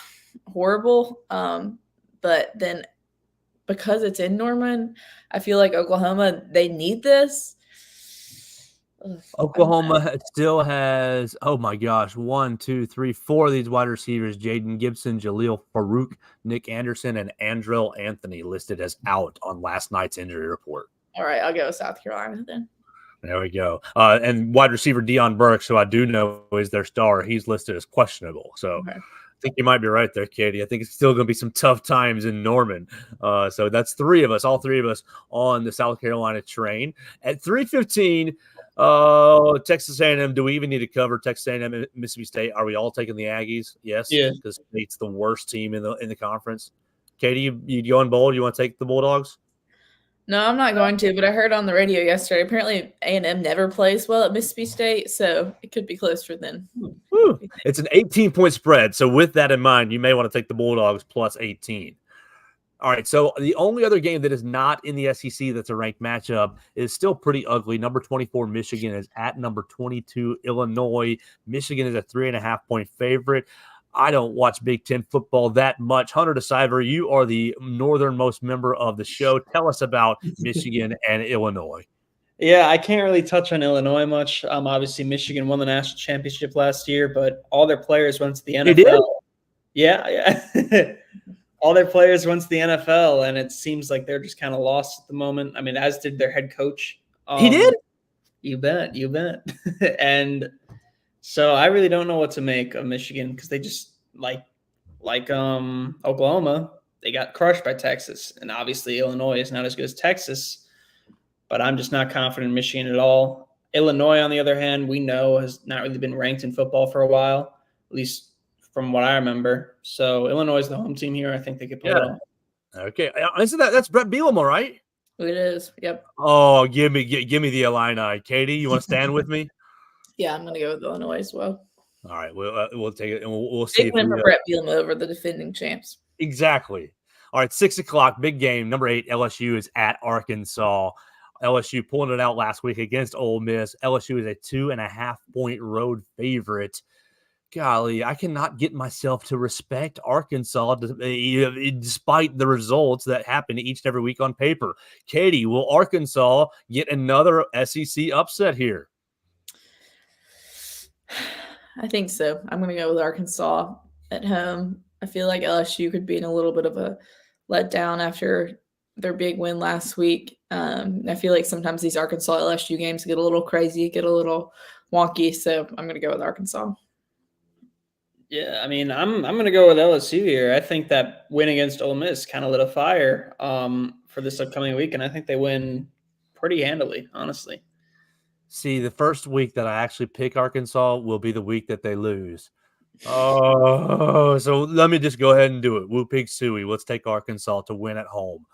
horrible, but then because it's in Norman, I feel like Oklahoma, they need this. Oklahoma still has, oh my gosh, 1, 2, 3, 4 of these wide receivers: Jaden Gibson, Jaleel Farouk, Nick Anderson, and Andrell Anthony listed as out on last night's injury report. All right, I'll go with South Carolina then. There we go. And wide receiver Deion Burks, who I do know is their star, he's listed as questionable. So Okay. I think you might be right there, Katie. I think it's still going to be some tough times in Norman. So that's three of us, all three of us on the South Carolina train. At 3:15, Texas A&M. Do we even need to cover Texas A&M, Mississippi State? Are we all taking the Aggies? Yes. Yeah. Because State's the worst team in the conference. Katie, you going bold? You want to take the Bulldogs? No, I'm not going to, but I heard on the radio yesterday, apparently A&M never plays well at Mississippi State, so it could be closer than. Woo. It's an 18-point spread. So with that in mind, you may want to take the Bulldogs plus 18. All right, so the only other game that is not in the SEC that's a ranked matchup is still pretty ugly. Number 24, Michigan, is at number 22, Illinois. Michigan is a 3.5-point favorite. I don't watch Big Ten football that much. Hunter DeCiver, you are the northernmost member of the show. Tell us about Michigan and Illinois. Yeah, I can't really touch on Illinois much. Obviously, Michigan won the national championship last year, but all their players went to the NFL. They did? Yeah. All their players went to the NFL, and it seems like they're just kind of lost at the moment. I mean, as did their head coach. He did? You bet. And so I really don't know what to make of Michigan because they just like Oklahoma, they got crushed by Texas, and obviously Illinois is not as good as Texas. But I'm just not confident in Michigan at all. Illinois, on the other hand, we know has not really been ranked in football for a while, at least from what I remember. So Illinois is the home team here. I think they could pull it off. Okay, isn't that's Brett Bielema, right? It is. Yep. Oh, give me the Illini, Katie. You want to stand with me? Yeah, I'm going to go with Illinois as well. All right, we'll take it, and we'll see. Big win for Brett Bielema over the defending champs. Exactly. All right, 6 o'clock, big game. Number 8, LSU is at Arkansas. LSU pulling it out last week against Ole Miss. LSU is a 2.5-point road favorite. Golly, I cannot get myself to respect Arkansas despite the results that happen each and every week on paper. Katie, will Arkansas get another SEC upset here? I think so. I'm going to go with Arkansas at home. I feel like LSU could be in a little bit of a letdown after their big win last week. I feel like sometimes these Arkansas LSU games get a little crazy, get a little wonky. So I'm going to go with Arkansas. Yeah, I mean, I'm going to go with LSU here. I think that win against Ole Miss kind of lit a fire for this upcoming week, and I think they win pretty handily, honestly. See, the first week that I actually pick Arkansas will be the week that they lose. Oh, so let me just go ahead and do it. Woo pig suey. Let's take Arkansas to win at home.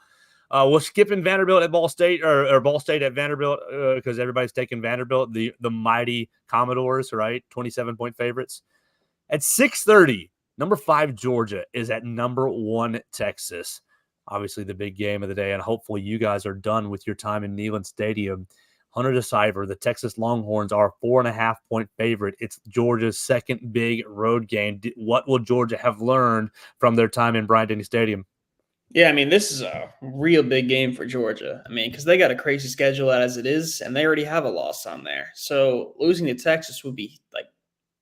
We're skipping Vanderbilt at Ball State or Ball State at Vanderbilt because everybody's taking Vanderbilt, the mighty Commodores, right? 27-point favorites. At 6:30, number 5 Georgia is at number 1 Texas. Obviously, the big game of the day, and hopefully you guys are done with your time in Neyland Stadium. Hunter DeCiver, the Texas Longhorns are a 4.5-point favorite. It's Georgia's second big road game. What will Georgia have learned from their time in Bryant-Denny Stadium? Yeah, I mean, this is a real big game for Georgia. I mean, because they got a crazy schedule as it is, and they already have a loss on there. So losing to Texas would be like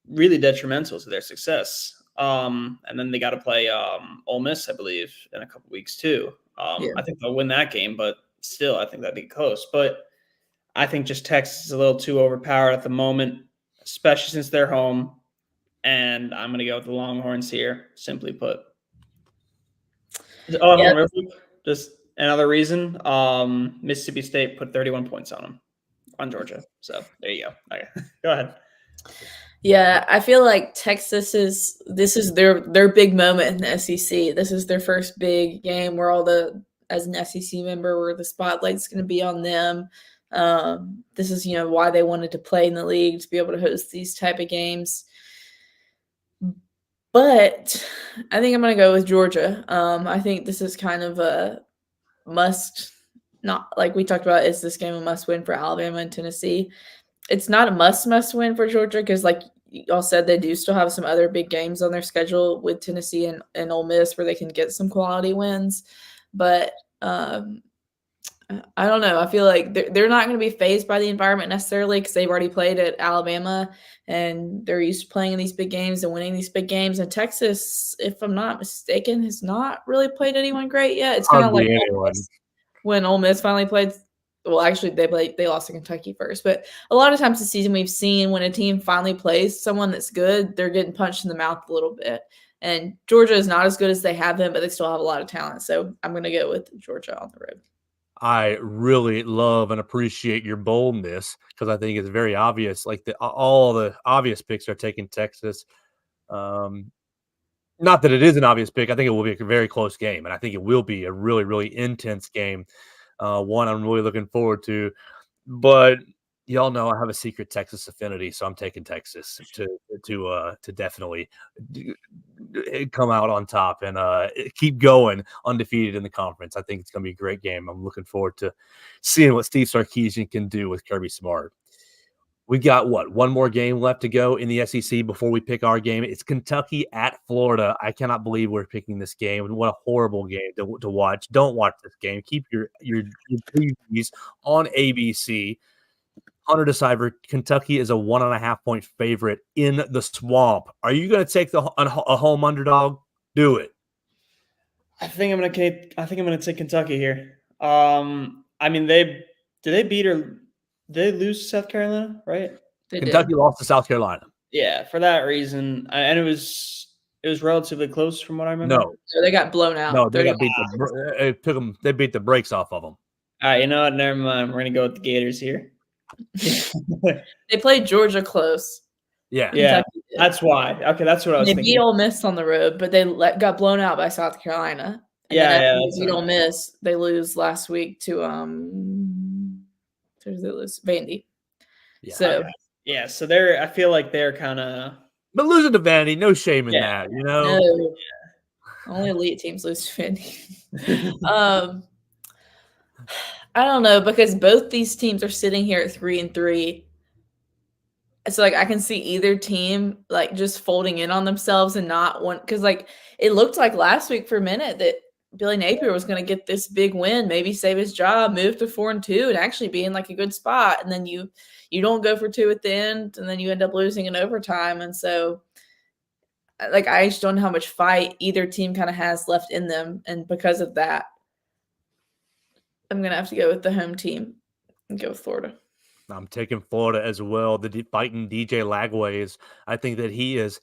really detrimental to their success. And then they got to play Ole Miss, I believe, in a couple weeks too. I think they'll win that game, but still, I think that'd be close. But I think just Texas is a little too overpowered at the moment, especially since they're home. And I'm going to go with the Longhorns here, simply put. Just another reason. Mississippi State put 31 points on them, on Georgia. So there you go. Okay. Go ahead. Yeah, I feel like Texas is their big moment in the SEC. This is their first big game where as an SEC member, where the spotlight's going to be on them. This is why they wanted to play in the league, to be able to host these type of games. But I think I'm going to go with Georgia. I think this is kind of a must, not like we talked about, is this game a must win for Alabama and Tennessee? It's not a must win for Georgia because, like y'all said, they do still have some other big games on their schedule with Tennessee and Ole Miss where they can get some quality wins. But I don't know. I feel like they're not going to be fazed by the environment necessarily because they've already played at Alabama and they're used to playing in these big games and winning these big games. And Texas, if I'm not mistaken, has not really played anyone great yet. It's kind of like anyone. when Ole Miss finally played. Well, actually, they lost to Kentucky first. But a lot of times this season we've seen when a team finally plays someone that's good, they're getting punched in the mouth a little bit. And Georgia is not as good as they have been, but they still have a lot of talent. So I'm going to go with Georgia on the road. I really love and appreciate your boldness because I think it's very obvious. Like all the obvious picks are taking Texas. Not that it is an obvious pick. I think it will be a very close game, and I think it will be a really, really intense game. One I'm really looking forward to. But y'all know I have a secret Texas affinity, so I'm taking Texas to definitely come out on top and keep going undefeated in the conference. I think it's going to be a great game. I'm looking forward to seeing what Steve Sarkisian can do with Kirby Smart. We got one more game left to go in the SEC before we pick our game. It's Kentucky at Florida. I cannot believe we're picking this game. And what a horrible game to watch. Don't watch this game. Keep your TVs on ABC. Hunter Decipher, Kentucky is a 1.5 point favorite in the Swamp. Are you going to take a home underdog? Do it. I think I'm going to take Kentucky here. I mean, did they beat or did they lose to South Carolina? Right? Kentucky lost to South Carolina. Yeah, for that reason, and it was relatively close from what I remember. No, they got blown out. No, they got beat. It took them. They beat the brakes off of them. All right, you know what? Never mind. We're gonna go with the Gators here. They played Georgia close. Yeah, that's why. Okay, that's what I was thinking. They beat Ole Miss on the road, but they got blown out by South Carolina. And then after they beat Ole Miss, they lose last week to who did they lose? Vandy. Yeah. So so I feel like they're kind of. But losing to Vandy, no shame in that, you know. No. Only elite teams lose to Vandy. I don't know because both these teams are sitting here at 3-3. So like I can see either team like just folding in on themselves and not want because like it looked like last week for a minute that Billy Napier was going to get this big win, maybe save his job, move to 4-2, and actually be in like a good spot. And then you don't go for 2 at the end, and then you end up losing in overtime. And so like I just don't know how much fight either team kind of has left in them, and because of that, I'm gonna have to go with the home team and go with Florida. I'm taking Florida as well. The fighting DJ Lagways, I think that he is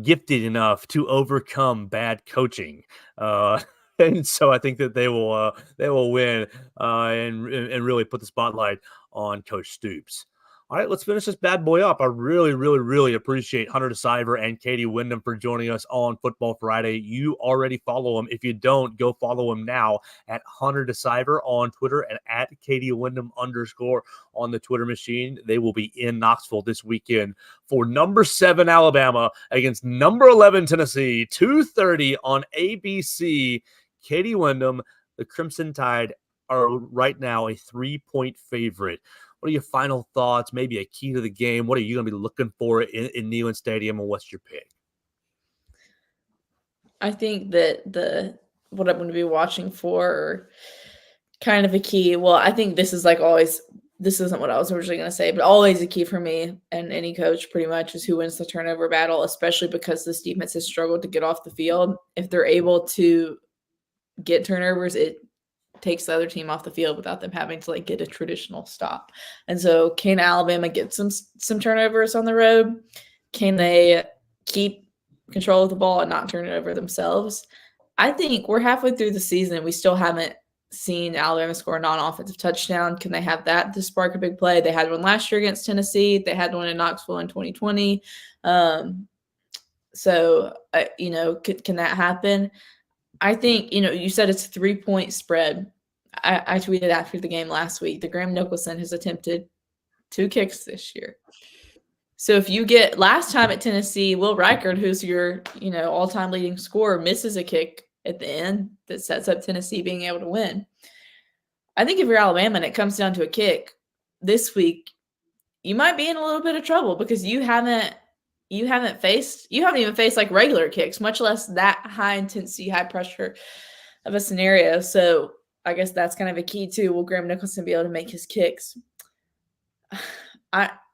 gifted enough to overcome bad coaching, and so I think that they will win and really put the spotlight on Coach Stoops. All right, let's finish this bad boy up. I really, really, really appreciate Hunter Decipher and Katie Wyndham for joining us on Football Friday. You already follow them. If you don't, go follow them now at Hunter Decipher on Twitter and at Katie Wyndham _ on the Twitter machine. They will be in Knoxville this weekend for number 7 Alabama against number 11 Tennessee, 2:30 on ABC. Katie Wyndham, the Crimson Tide are right now a 3-point favorite. What are your final thoughts? Maybe a key to the game. What are you going to be looking for in Neyland Stadium, and what's your pick? I think that what I'm going to be watching for kind of a key. Well, I think this is like always. This isn't what I was originally going to say, but always a key for me and any coach pretty much is who wins the turnover battle, especially because this defense has struggled to get off the field. If they're able to get turnovers, it takes the other team off the field without them having to like get a traditional stop. And so can Alabama get some turnovers on the road? Can they keep control of the ball and not turn it over themselves? I think we're halfway through the season. We still haven't seen Alabama score a non-offensive touchdown. Can they have that to spark a big play? They had one last year against Tennessee. They had one in Knoxville in 2020. So, can that happen? I think, you said it's a 3-point spread. I tweeted after the game last week that Graham Nicholson has attempted 2 kicks this year. So if you get last time at Tennessee, Will Reichard, who's your, all-time leading scorer, misses a kick at the end that sets up Tennessee being able to win. I think if you're Alabama and it comes down to a kick this week, you might be in a little bit of trouble because you haven't even faced like regular kicks, much less that high intensity, high pressure of a scenario. So I guess that's kind of a key too. Will Graham Nicholson be able to make his kicks?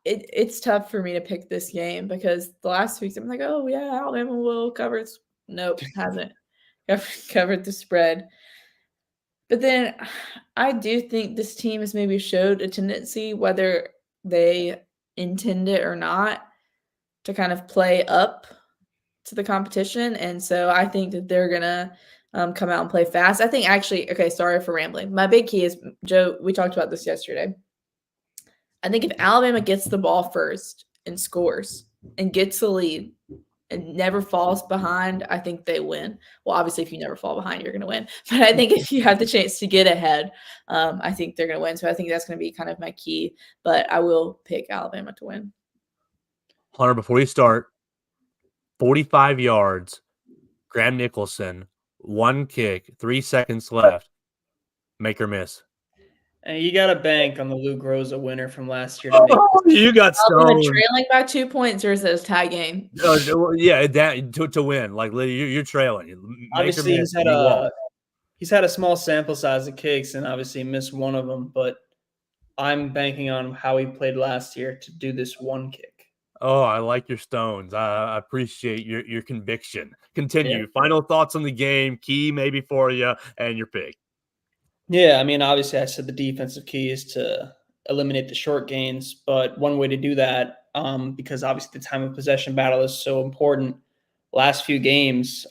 It's tough for me to pick this game because the last weeks I'm like, oh yeah, Alabama will cover it. Nope, hasn't covered the spread. But then I do think this team has maybe showed a tendency, whether they intend it or not, to kind of play up to the competition. And so I think that they're going to come out and play fast. I think actually, okay, sorry for rambling. My big key is, Joe, we talked about this yesterday. I think if Alabama gets the ball first and scores and gets the lead and never falls behind, I think they win. Well, obviously, if you never fall behind, you're going to win. But I think if you have the chance to get ahead, I think they're going to win. So I think that's going to be kind of my key. But I will pick Alabama to win. Hunter, before you start, 45 yards, Graham Nicholson, one kick, 3 seconds left. Make or miss. And you got to bank on the Luke Rosa winner from last year. To make you got stoned. Trailing by 2 points, or is it a tie game? Yeah, to win. Like you're trailing. Obviously, he's had a small sample size of kicks, and obviously missed one of them. But I'm banking on how he played last year to do this one kick. Oh, I like your stones. I appreciate your conviction. Continue. Yeah. Final thoughts on the game, key maybe for you, and your pick. Yeah, I mean, obviously, I said the defensive key is to eliminate the short gains, but one way to do that, because obviously the time of possession battle is so important. Last few games,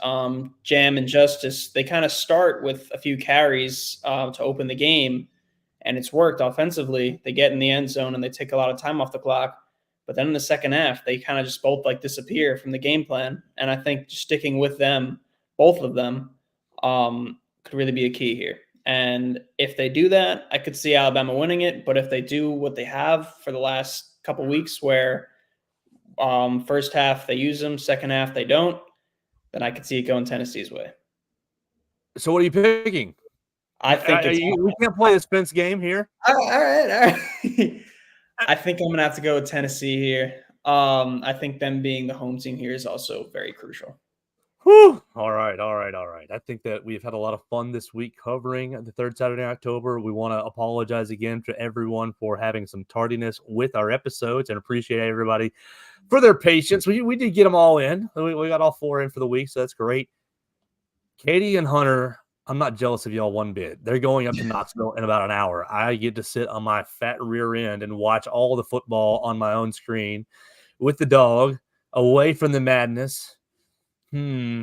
Jam and Justice, they kind of start with a few carries to open the game, and it's worked offensively. They get in the end zone and they take a lot of time off the clock. But then in the second half, they kind of just both disappear from the game plan. And I think just sticking with them, both of them, could really be a key here. And if they do that, I could see Alabama winning it. But if they do what they have for the last couple weeks where first half they use them, second half they don't, then I could see it going Tennessee's way. So what are you picking? I think we can't play a Spence game here. All right. I think I'm going to have to go with Tennessee here. I think them being the home team here is also very crucial. Whew. All right. I think that we've had a lot of fun this week covering the third Saturday in October. We want to apologize again to everyone for having some tardiness with our episodes and appreciate everybody for their patience. We did get them all in. We got all 4 in for the week, so that's great. Katie and Hunter, I'm not jealous of y'all one bit. They're going up to Knoxville in about an hour. I get to sit on my fat rear end and watch all the football on my own screen with the dog, away from the madness. I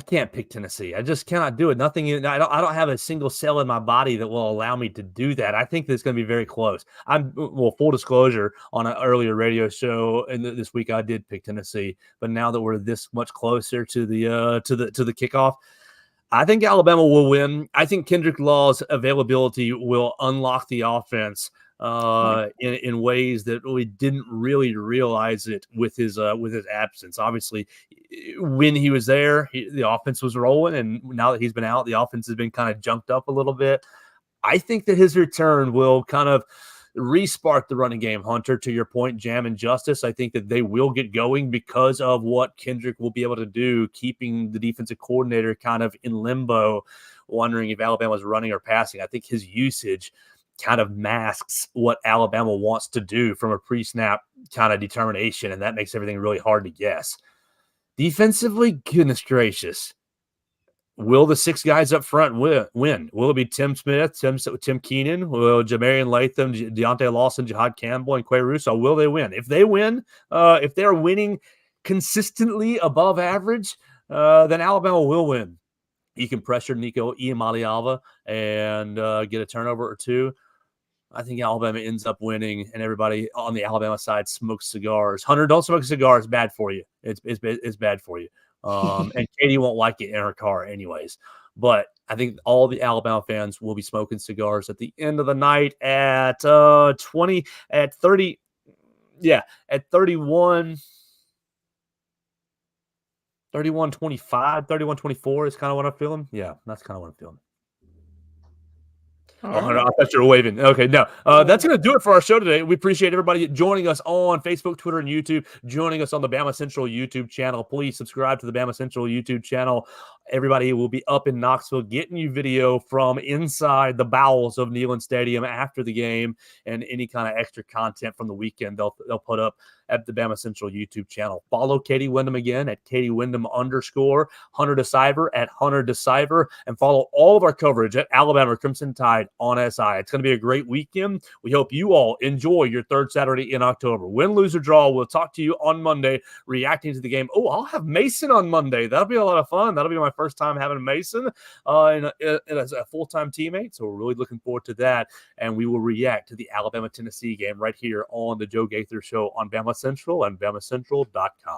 can't pick Tennessee. I just cannot do it. I don't have a single cell in my body that will allow me to do that. I think it's going to be very close. Full disclosure, on an earlier radio show and this week I did pick Tennessee, but now that we're this much closer to the kickoff, I think Alabama will win. I think Kendrick Law's availability will unlock the offense in ways that we didn't really realize it with his absence. Obviously, when he was there, the offense was rolling, and now that he's been out, the offense has been kind of junked up a little bit. I think that his return will kind of re-spark the running game, Hunter, to your point, Jam and Justice. I think that they will get going because of what Kendrick will be able to do, keeping the defensive coordinator kind of in limbo, wondering if Alabama's running or passing. I think his usage kind of masks what Alabama wants to do from a pre-snap kind of determination, and that makes everything really hard to guess. Defensively, goodness gracious, will the 6 guys up front win? Will it be Tim Smith, Tim Keenan, will Jamarian Latham, Deontay Lawson, Jihad Campbell, and Quay Russo? Will they win? If they win, if they're winning consistently above average, then Alabama will win. You can pressure Nico Iamaleava and get a turnover or 2. I think Alabama ends up winning, and everybody on the Alabama side smokes cigars. Hunter, don't smoke a cigar. It's bad for you. It's bad for you. And Katie won't like it in her car anyways. But I think all the Alabama fans will be smoking cigars at the end of the night at 30, at 31. 31-25, 31-24 is kind of what I'm feeling. Yeah, that's kind of what I'm feeling. Oh, I thought you were waving. Okay, no. That's going to do it for our show today. We appreciate everybody joining us on Facebook, Twitter, and YouTube, joining us on the Bama Central YouTube channel. Please subscribe to the Bama Central YouTube channel. Everybody will be up in Knoxville getting you video from inside the bowels of Neyland Stadium after the game, and any kind of extra content from the weekend they'll put up at the Bama Central YouTube channel. Follow Katie Wyndham again at Katie Wyndham _ Hunter DeCiver at Hunter DeCiver, and follow all of our coverage at Alabama Crimson Tide on SI. It's going to be a great weekend. We hope you all enjoy your third Saturday in October. Win, lose, or draw, we'll talk to you on Monday reacting to the game. Oh, I'll have Mason on Monday. That'll be a lot of fun. That'll be my first time having Mason as a full-time teammate, so we're really looking forward to that, and we will react to the Alabama-Tennessee game right here on the Joe Gaither Show on BamaCentral and BamaCentral.com.